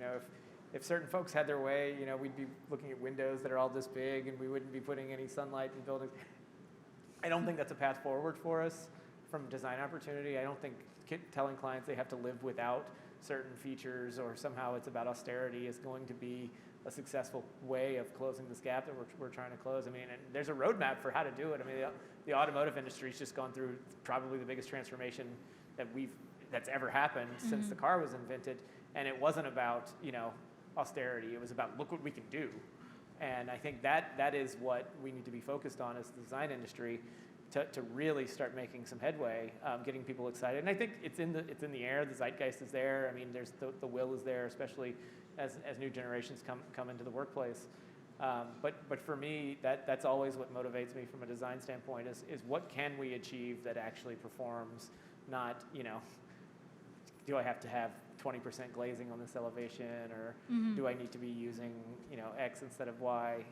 if certain folks had their way, we'd be looking at windows that are all this big and we wouldn't be putting any sunlight in buildings. I don't think that's a path forward for us from a design opportunity. I don't think telling clients they have to live without certain features or somehow it's about austerity is going to be a successful way of closing this gap that we're trying to close. I mean, and there's a roadmap for how to do it. I mean, the automotive industry's just gone through probably the biggest transformation that's ever happened since the car was invented, and it wasn't about austerity. It was about look what we can do, and I think that is what we need to be focused on as the design industry to really start making some headway, getting people excited. And I think it's in the air. The zeitgeist is there. I mean, there's the will is there, especially as new generations come into the workplace. But for me, that's always what motivates me from a design standpoint is what can we achieve that actually performs, not, do I have to have 20% glazing on this elevation, or do I need to be using, X instead of Y?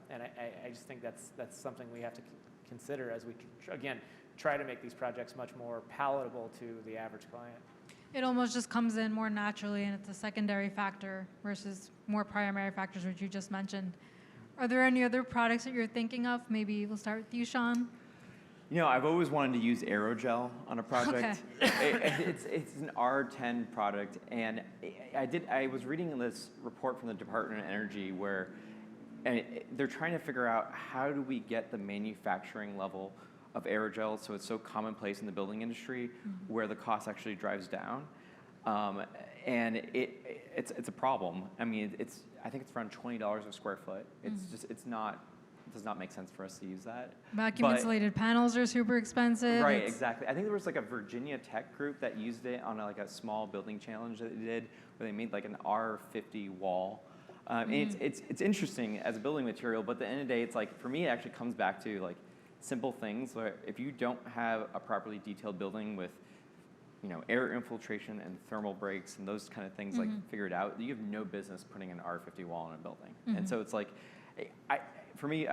And I just think that's something we have to consider as we, again, try to make these projects much more palatable to the average client. It almost just comes in more naturally, and it's a secondary factor versus more primary factors, which you just mentioned. Are there any other products that you're thinking of? Maybe we'll start with you, Sean. I've always wanted to use aerogel on a project. It's an R10 product, and I was reading this report from the Department of Energy where they're trying to figure out how do we get the manufacturing level of aerogel so it's so commonplace in the building industry where the cost actually drives down. And it's a problem. I mean, I think it's around $20 a square foot. It does not make sense for us to use that. Vacuum insulated panels are super expensive. Right, exactly. I think there was like a Virginia Tech group that used it on a small building challenge that they did where they made like an R50 wall. And it's interesting as a building material, but at the end of the day, it's like, for me, it actually comes back to like simple things where if you don't have a properly detailed building with air infiltration and thermal breaks and those kind of things like figured out, you have no business putting an R50 wall in a building. And so it's like, for me,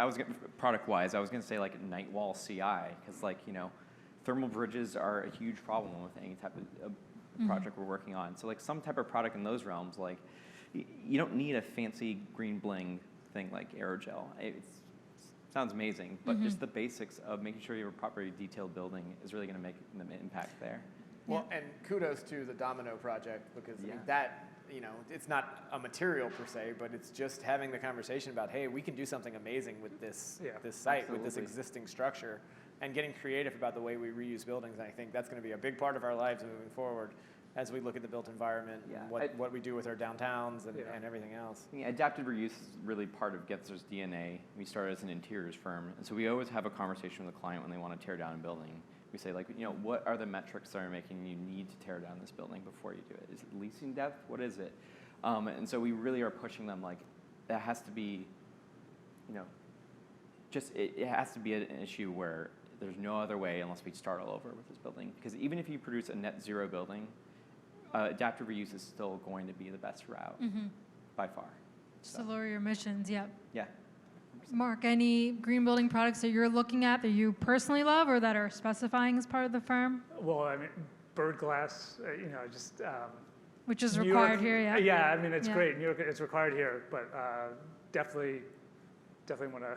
product-wise, I was going to say like night wall CI, because thermal bridges are a huge problem with any type of project we're working on. So like some type of product in those realms, like you don't need a fancy green bling thing like aerogel. It sounds amazing, but just the basics of making sure you have a properly detailed building is really going to make an impact there. Well, and kudos to the Domino project, because I mean, that, it's not a material per se, but it's just having the conversation about, hey, we can do something amazing with this site, absolutely. with this existing structure, and getting creative about the way we reuse buildings. And I think that's going to be a big part of our lives moving forward as we look at the built environment and what we do with our downtowns and everything else. Yeah, adaptive reuse is really part of Getzer's DNA. We started as an interiors firm, and so we always have a conversation with the client when they want to tear down a building. We say, like, what are the metrics that are making you need to tear down this building before you do it? Is it leasing depth? What is it? And so we really are pushing them, like, that has to be, it has to be an issue where there's no other way unless we start all over with this building. Because even if you produce a net zero building, adaptive reuse is still going to be the best route by far. Just to lower your emissions, Yeah. Mark, any green building products that you're looking at that you personally love or that are specifying as part of the firm? Well, I mean, bird glass, just... Which is New required York, here, yeah? Yeah, I mean, it's great. New York, it's required here, but definitely want to...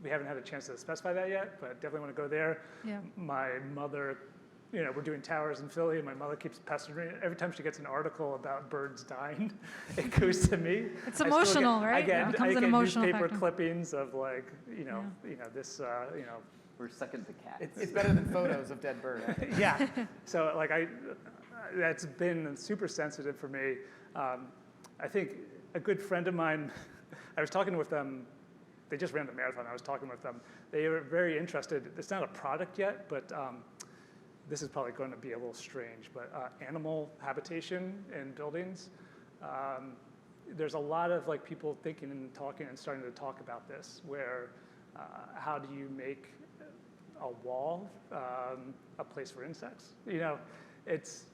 We haven't had a chance to specify that yet, but definitely want to go there. Yeah. My mother we're doing towers in Philly, and my mother keeps pestering me. Every time she gets an article about birds dying, it goes to me. It's emotional, right? I get, It becomes I an get emotional newspaper factor. clippings of like, this, We're second to cats. It's better than photos of dead birds. yeah. So like that's been super sensitive for me. I think a good friend of mine, I was talking with them. They just ran the marathon. I was talking with them. They were very interested. It's not a product yet, but this is probably going to be a little strange. But animal habitation in buildings. There's a lot of like people thinking and talking and starting to talk about this. Where how do you make a wall a place for insects? It's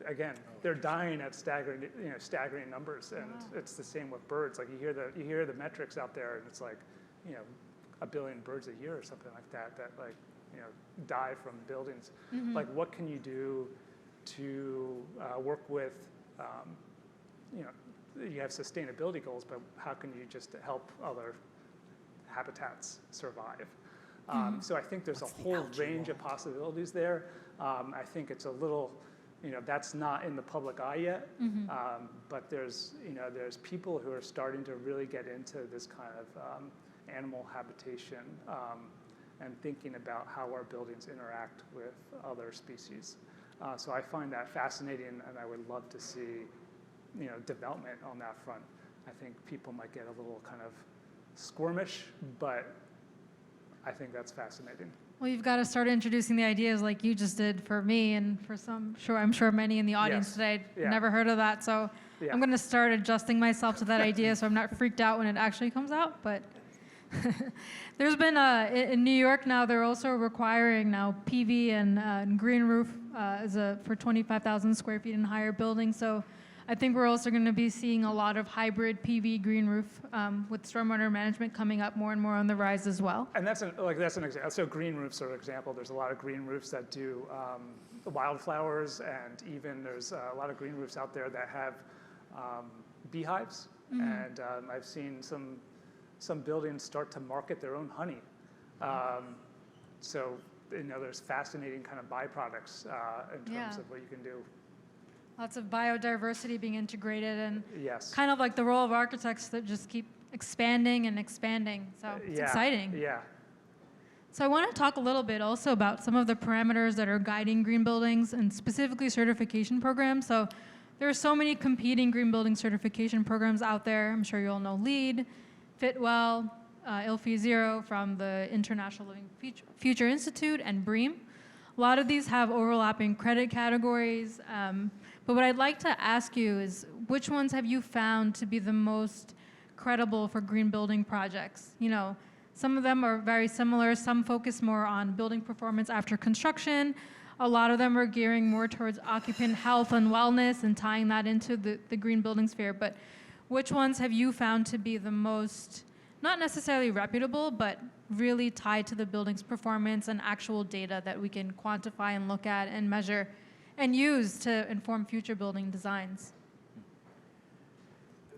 again, they're dying at staggering numbers, and it's the same with birds. Like you hear the metrics out there, and it's like, 1 billion birds a year or something like that die from buildings. Like, what can you do to work with? You have sustainability goals, but how can you just help other habitats survive? So I think there's a whole range of possibilities there. I think it's a little. That's not in the public eye yet, but there's people who are starting to really get into this kind of animal habitation and thinking about how our buildings interact with other species. So I find that fascinating, and I would love to see, development on that front. I think people might get a little kind of squirmish, but I think that's fascinating. Well, you've got to start introducing the ideas like you just did for me and for I'm sure many in the audience today never heard of that. So I'm going to start adjusting myself to that idea so I'm not freaked out when it actually comes out. But there's been, in New York now, they're also requiring now PV and green roof for 25,000 square feet and higher buildings. So I think we're also going to be seeing a lot of hybrid PV green roof with stormwater management coming up more and more on the rise as well. And that's an example. So green roofs are an example. There's a lot of green roofs that do wildflowers, and even there's a lot of green roofs out there that have beehives. And I've seen some buildings start to market their own honey. So there's fascinating kind of byproducts in terms of what you can do. Lots of biodiversity being integrated, and Yes. kind of like the role of architects that just keep expanding and expanding. So it's exciting. Yeah. So I want to talk a little bit also about some of the parameters that are guiding green buildings and specifically certification programs. So there are so many competing green building certification programs out there. I'm sure you all know LEED, Fitwel, ILFI Zero from the International Living Future Institute, and BREEAM. A lot of these have overlapping credit categories. But what I'd like to ask you is, which ones have you found to be the most credible for green building projects? Some of them are very similar. Some focus more on building performance after construction. A lot of them are gearing more towards occupant health and wellness and tying that into the green building sphere. But which ones have you found to be the most, not necessarily reputable, but really tied to the building's performance and actual data that we can quantify and look at and measure and use to inform future building designs?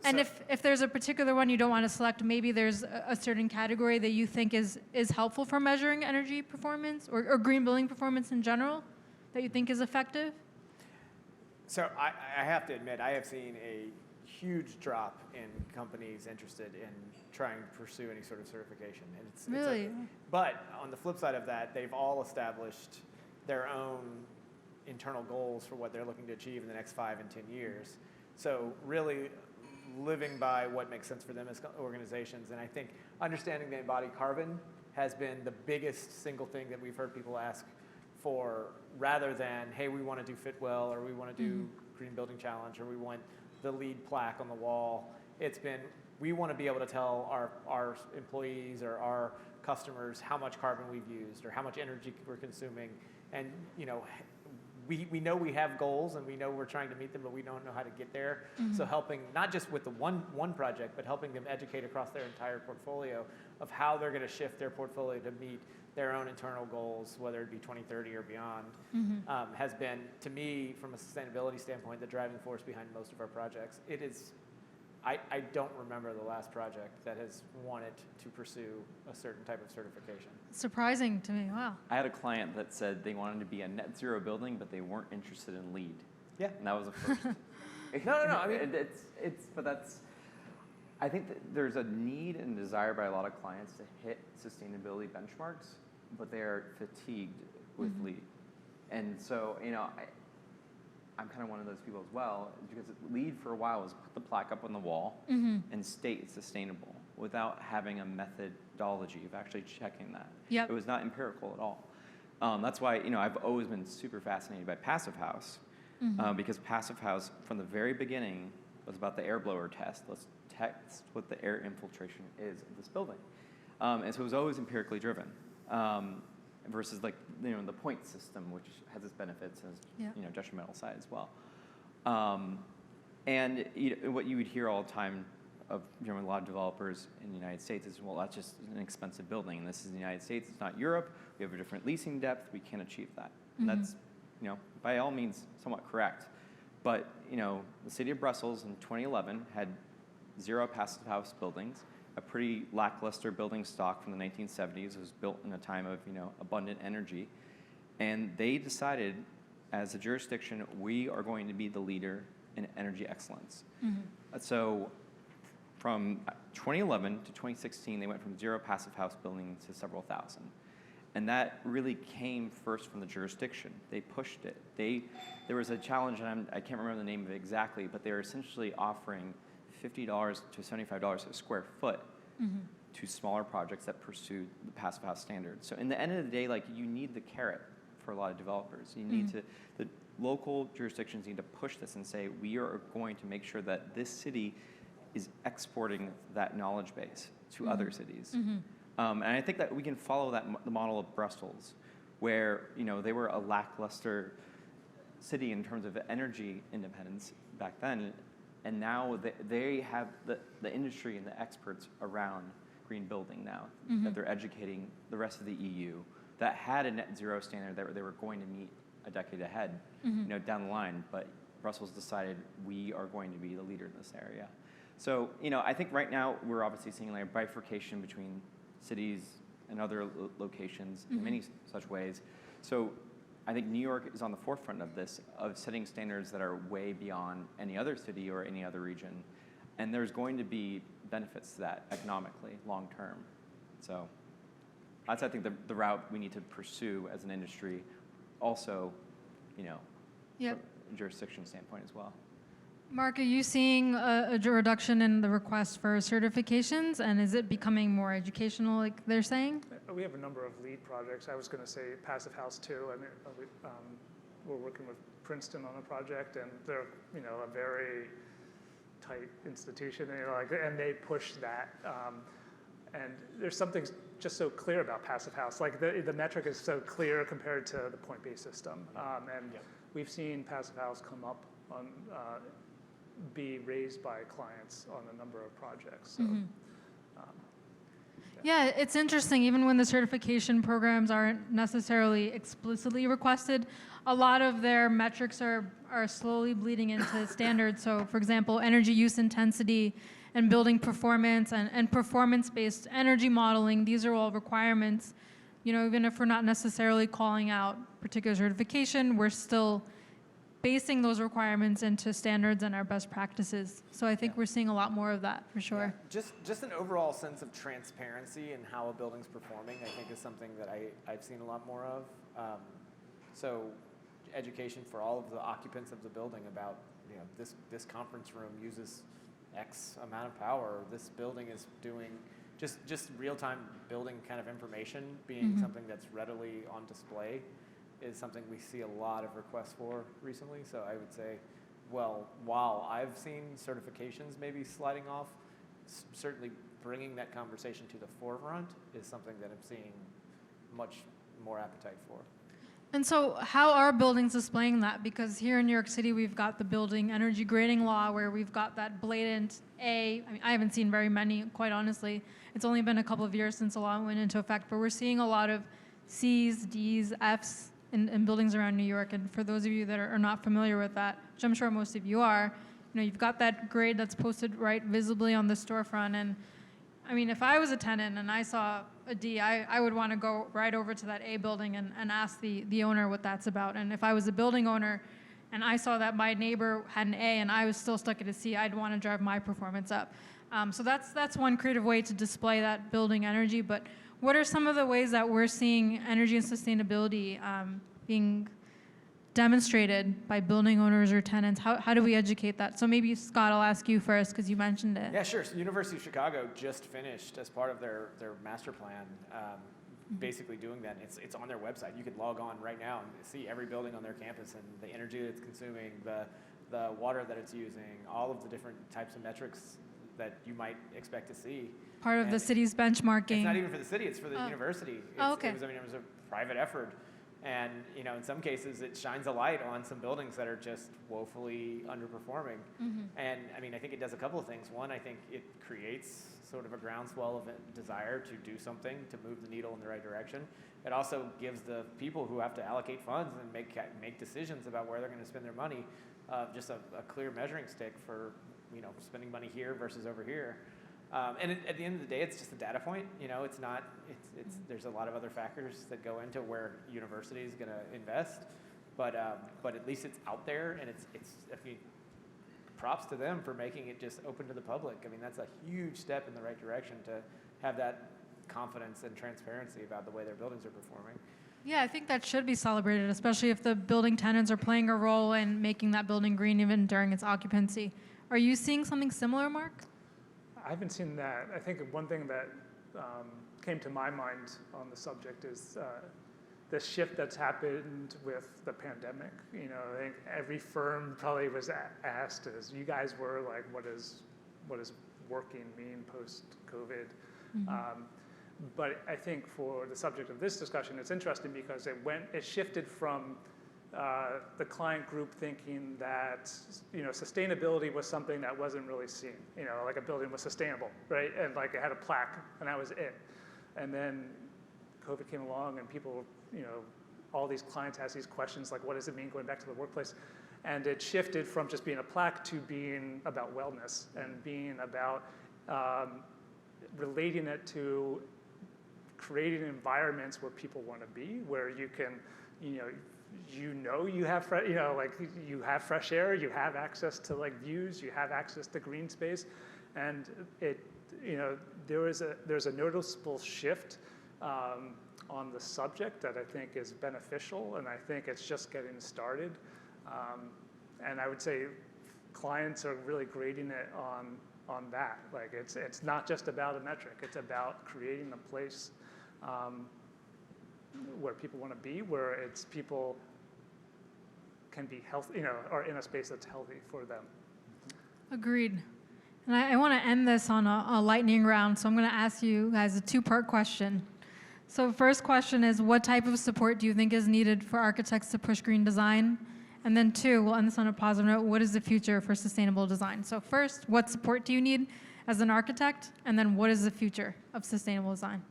And if there's a particular one you don't want to select, maybe there's a certain category that you think is helpful for measuring energy performance or green building performance in general that you think is effective? So I have to admit, I have seen a huge drop in companies interested in trying to pursue any sort of certification. And Really? But on the flip side of that, they've all established their own internal goals for what they're looking to achieve in the next 5 and 10 years. So really living by what makes sense for them as organizations. And I think understanding the embodied carbon has been the biggest single thing that we've heard people ask for, rather than, hey, we want to do Fitwel, or we want to do Green Building Challenge, or we want the LEED plaque on the wall. It's been, we want to be able to tell our employees or our customers how much carbon we've used or how much energy we're consuming. And we know we have goals and we know we're trying to meet them, but we don't know how to get there. So helping, not just with the one project, but helping them educate across their entire portfolio of how they're going to shift their portfolio to meet their own internal goals, whether it be 2030 or beyond, has been, to me, from a sustainability standpoint, the driving force behind most of our projects. It is, I don't remember the last project that has wanted to pursue a certain type of certification. Surprising to me. Wow. I had a client that said they wanted to be a net zero building, but they weren't interested in LEED. Yeah. And that was the first. No. I mean, but that's. I think that there's a need and desire by a lot of clients to hit sustainability benchmarks, but they are fatigued with LEED. And so, I'm kind of one of those people as well, because LEED for a while was put the plaque up on the wall and state it's sustainable without having a methodology of actually checking that. Yep. It was not empirical at all. That's why, I've always been super fascinated by Passive House, because Passive House, from the very beginning, was about the air blower test. Let's test what the air infiltration is of this building. And so it was always empirically driven. Versus the point system, which has its benefits and detrimental side as well. And what you would hear all the time of a lot of developers in the United States is, well, that's just an expensive building, and this is the United States, it's not Europe. We have a different leasing depth. We can't achieve that. And that's by all means somewhat correct. But the city of Brussels in 2011 had 0 passive house buildings. A pretty lackluster building stock from the 1970s. It was built in a time of abundant energy, and they decided, as a jurisdiction, we are going to be the leader in energy excellence. So, from 2011 to 2016, they went from 0 passive house buildings to several thousand, and that really came first from the jurisdiction. They pushed it. There was a challenge, and I can't remember the name of it exactly, but they were essentially offering $50 to $75 a square foot to smaller projects that pursue the passive house standard. So in the end of the day, you need the carrot for a lot of developers. You need the local jurisdictions need to push this and say, we are going to make sure that this city is exporting that knowledge base to other cities. And I think that we can follow the model of Brussels, where they were a lackluster city in terms of energy independence back then. And now they have the industry and the experts around green building now that they're educating the rest of the EU that had a net zero standard that they were going to meet a decade ahead, down the line. But Brussels decided we are going to be the leader in this area. So, I think right now we're obviously seeing a bifurcation between cities and other locations in many such ways. So, I think New York is on the forefront of this, of setting standards that are way beyond any other city or any other region. And there's going to be benefits to that economically, long term. So that's, I think, the route we need to pursue as an industry. Also, from a jurisdiction standpoint as well. Mark, are you seeing a reduction in the request for certifications, and is it becoming more educational, like they're saying? We have a number of LEED projects. I was going to say Passive House too. I mean, we're working with Princeton on a project, and they're a very tight institution, and they push that. And there's something just so clear about Passive House. The metric is so clear compared to the point-based system, and we've seen Passive House come up on. Be raised by clients on a number of projects. So, yeah, it's interesting. Even when the certification programs aren't necessarily explicitly requested, a lot of their metrics are slowly bleeding into standards. So, for example, energy use intensity and building performance and performance-based energy modeling, these are all requirements. Even if we're not necessarily calling out particular certification, we're still basing those requirements into standards and our best practices. So I think we're seeing a lot more of that for sure. Yeah. Just an overall sense of transparency in how a building's performing, I think, is something that I've seen a lot more of. So education for all of the occupants of the building about, this conference room uses X amount of power. This building is doing just real-time building kind of information being something that's readily on display is something we see a lot of requests for recently. So I would say, well, while I've seen certifications maybe sliding off, certainly bringing that conversation to the forefront is something that I'm seeing much more appetite for. And so how are buildings displaying that? Because here in New York City, we've got the building energy grading law where we've got that blatant A. I mean, I haven't seen very many, quite honestly. It's only been a couple of years since the law went into effect, but we're seeing a lot of C's, D's, F's, in buildings around New York. And for those of you that are not familiar with that, which I'm sure most of you are, you've got that grade that's posted right visibly on the storefront. And I mean, if I was a tenant and I saw a D, I would want to go right over to that A building and ask the owner what that's about. And if I was a building owner and I saw that my neighbor had an A and I was still stuck at a C, I'd want to drive my performance up. So that's one creative way to display that building energy. But what are some of the ways that we're seeing energy and sustainability being demonstrated by building owners or tenants? How do we educate that? So maybe, Scott, I'll ask you first because you mentioned it. Yeah, sure. So University of Chicago just finished, as part of their master plan, basically doing that. It's on their website. You could log on right now and see every building on their campus and the energy that it's consuming, the water that it's using, all of the different types of metrics that you might expect to see. Part of the city's benchmarking. It's not even for the city, it's for the university. Okay. It was a private effort. And in some cases, it shines a light on some buildings that are just woefully underperforming. And I mean, I think it does a couple of things. One, I think it creates sort of a groundswell of a desire to do something to move the needle in the right direction. It also gives the people who have to allocate funds and make decisions about where they're going to spend their money just a clear measuring stick for spending money here versus over here. And at the end of the day, it's just a data point. It's not. There's a lot of other factors that go into where university is going to invest, but at least it's out there, and it's. I mean, props to them for making it just open to the public. I mean, that's a huge step in the right direction to have that confidence and transparency about the way their buildings are performing. Yeah, I think that should be celebrated, especially if the building tenants are playing a role in making that building green even during its occupancy. Are you seeing something similar, Mark? I haven't seen that. I think one thing that came to my mind on the subject is the shift that's happened with the pandemic. I think every firm probably was asked, as you guys were, like, what does working mean post-COVID? But I think for the subject of this discussion, it's interesting because it shifted from the client group thinking that sustainability was something that wasn't really seen. Like a building was sustainable, right? And like it had a plaque, and that was it. And then COVID came along, and people, all these clients asked these questions like, what does it mean going back to the workplace? And it shifted from just being a plaque to being about wellness and being about relating it to creating environments where people want to be, where you can, you have you have fresh air, you have access to like views, you have access to green space, and there's a noticeable shift on the subject that I think is beneficial, and I think it's just getting started. And I would say clients are really grading it on that. Like it's not just about a metric; it's about creating a place where people want to be, where it's people can be healthy, or in a space that's healthy for them. Agreed. And I want to end this on a lightning round, so I'm going to ask you guys a two-part question. So first question is, what type of support do you think is needed for architects to push green design? And then two, we'll end this on a positive note, what is the future for sustainable design? So first, what support do you need as an architect? And then what is the future of sustainable design?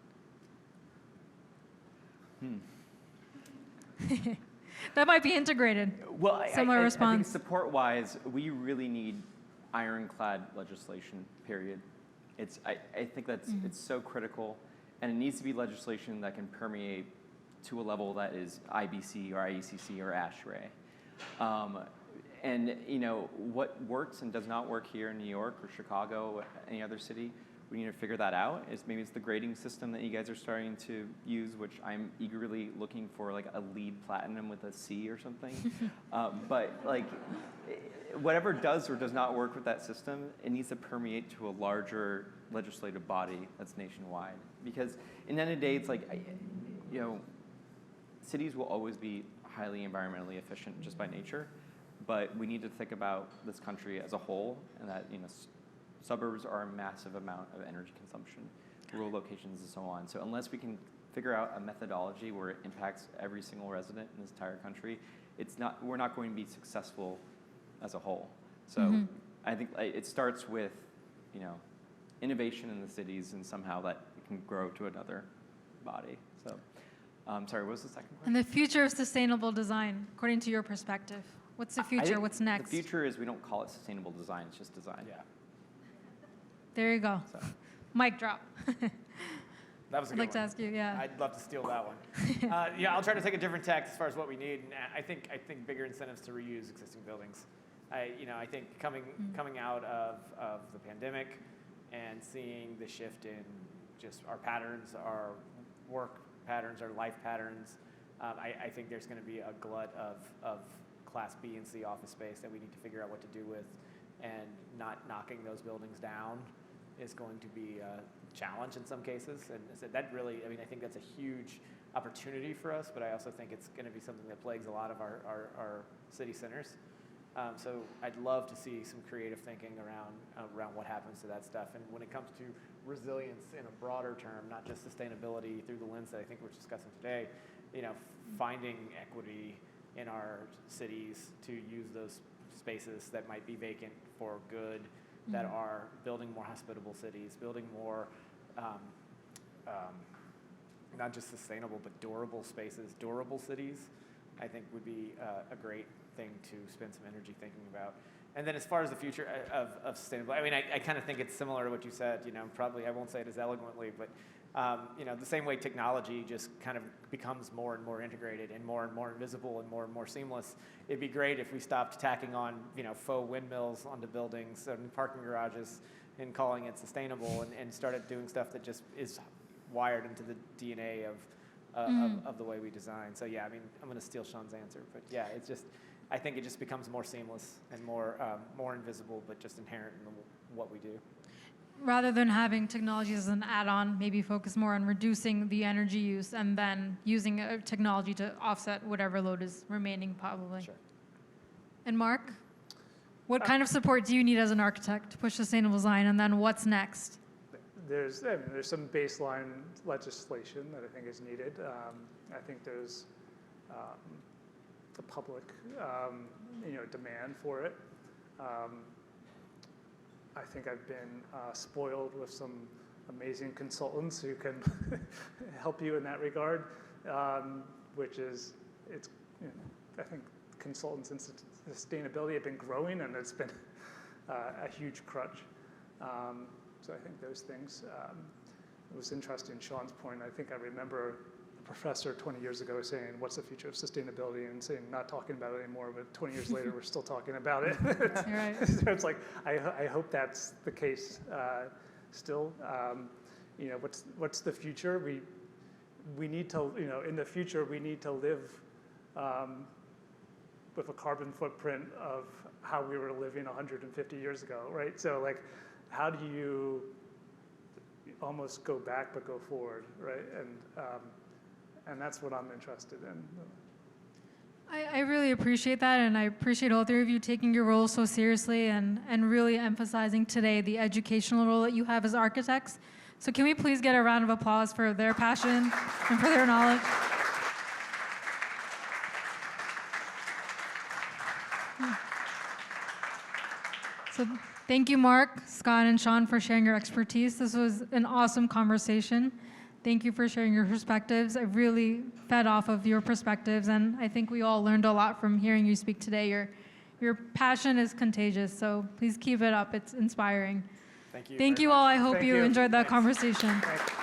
That might be integrated. Well, Similar I response. think support-wise, we really need ironclad legislation, period. I think that's it's so critical, and it needs to be legislation that can permeate to a level that is IBC or IECC or ASHRAE. And what works and does not work here in New York or Chicago or any other city, we need to figure that out. Maybe it's the grading system that you guys are starting to use, which I'm eagerly looking for, like a LEED Platinum with a C or something. But like, whatever does or does not work with that system, it needs to permeate to a larger legislative body that's nationwide. Because in the end of the day, it's like, cities will always be highly environmentally efficient just by nature, but we need to think about this country as a whole, and that suburbs are a massive amount of energy consumption, rural locations and so on. So unless we can figure out a methodology where it impacts every single resident in this entire country, we're not going to be successful as a whole. So I think it starts with, innovation in the cities, and somehow that can grow to another body. So, sorry, what was the second question? And the future of sustainable design, according to your perspective. What's the I future? think What's next? The future is we don't call it sustainable design, it's just design. Yeah. There you go. So, Mic drop. That was a I'd good like to one. ask you, yeah. I'd love to steal that one. Yeah, I'll try to take a different tack as far as what we need. And I think bigger incentives to reuse existing buildings. I think coming out of the pandemic and seeing the shift in just our patterns, our work patterns, our life patterns, I think there's going to be a glut of Class B and C office space that we need to figure out what to do with, and not knocking those buildings down is going to be a challenge in some cases. And so that really, I think that's a huge opportunity for us, but I also think it's going to be something that plagues a lot of our city centers. So I'd love to see some creative thinking around what happens to that stuff. And when it comes to resilience in a broader term, not just sustainability through the lens that I think we're discussing today, finding equity in our cities to use those spaces that might be vacant for good, that are building more hospitable cities, building more not just sustainable but durable spaces, durable cities, I think would be a great thing to spend some energy thinking about. And then as far as the future of sustainability, I kind of think it's similar to what you said. Probably I won't say it as eloquently, but the same way technology just kind of becomes more and more integrated and more invisible and more seamless. It'd be great if we stopped tacking on faux windmills onto buildings and parking garages and calling it sustainable, and started doing stuff that just is wired into the DNA of the way we design. So yeah, I'm going to steal Sean's answer, but yeah, it's just, I think it just becomes more seamless and more invisible, but just inherent in what we do. Rather than having technology as an add-on, maybe focus more on reducing the energy use and then using technology to offset whatever load is remaining, probably. Sure. And Mark, what kind of support do you need as an architect to push sustainable design, and then what's next? There's some baseline legislation that I think is needed. I think there's the public, demand for it. I think I've been spoiled with some amazing consultants who can help you in that regard, which is, I think consultants in sustainability have been growing, and it's been a huge crutch. So I think those things, it was interesting, Sean's point. I think I remember a professor 20 years ago saying, what's the future of sustainability, and saying, not talking about it anymore, but 20 years later, we're still talking about it. Right. So it's like, I hope that's the case still. What's the future? We need to, in the future, we need to live with a carbon footprint of how we were living 150 years ago, right? So like, how do you almost go back but go forward, right? And that's what I'm interested in. I really appreciate that, and I appreciate all three of you taking your role so seriously and really emphasizing today the educational role that you have as architects. So can we please get a round of applause for their passion and for their knowledge? So thank you, Mark, Scott, and Sean, for sharing your expertise. This was an awesome conversation. Thank you for sharing your perspectives. I really fed off of your perspectives, and I think we all learned a lot from hearing you speak today. Your passion is contagious, so please keep it up. It's inspiring. Thank you. Thank you all. I hope you enjoyed that conversation. Thank you.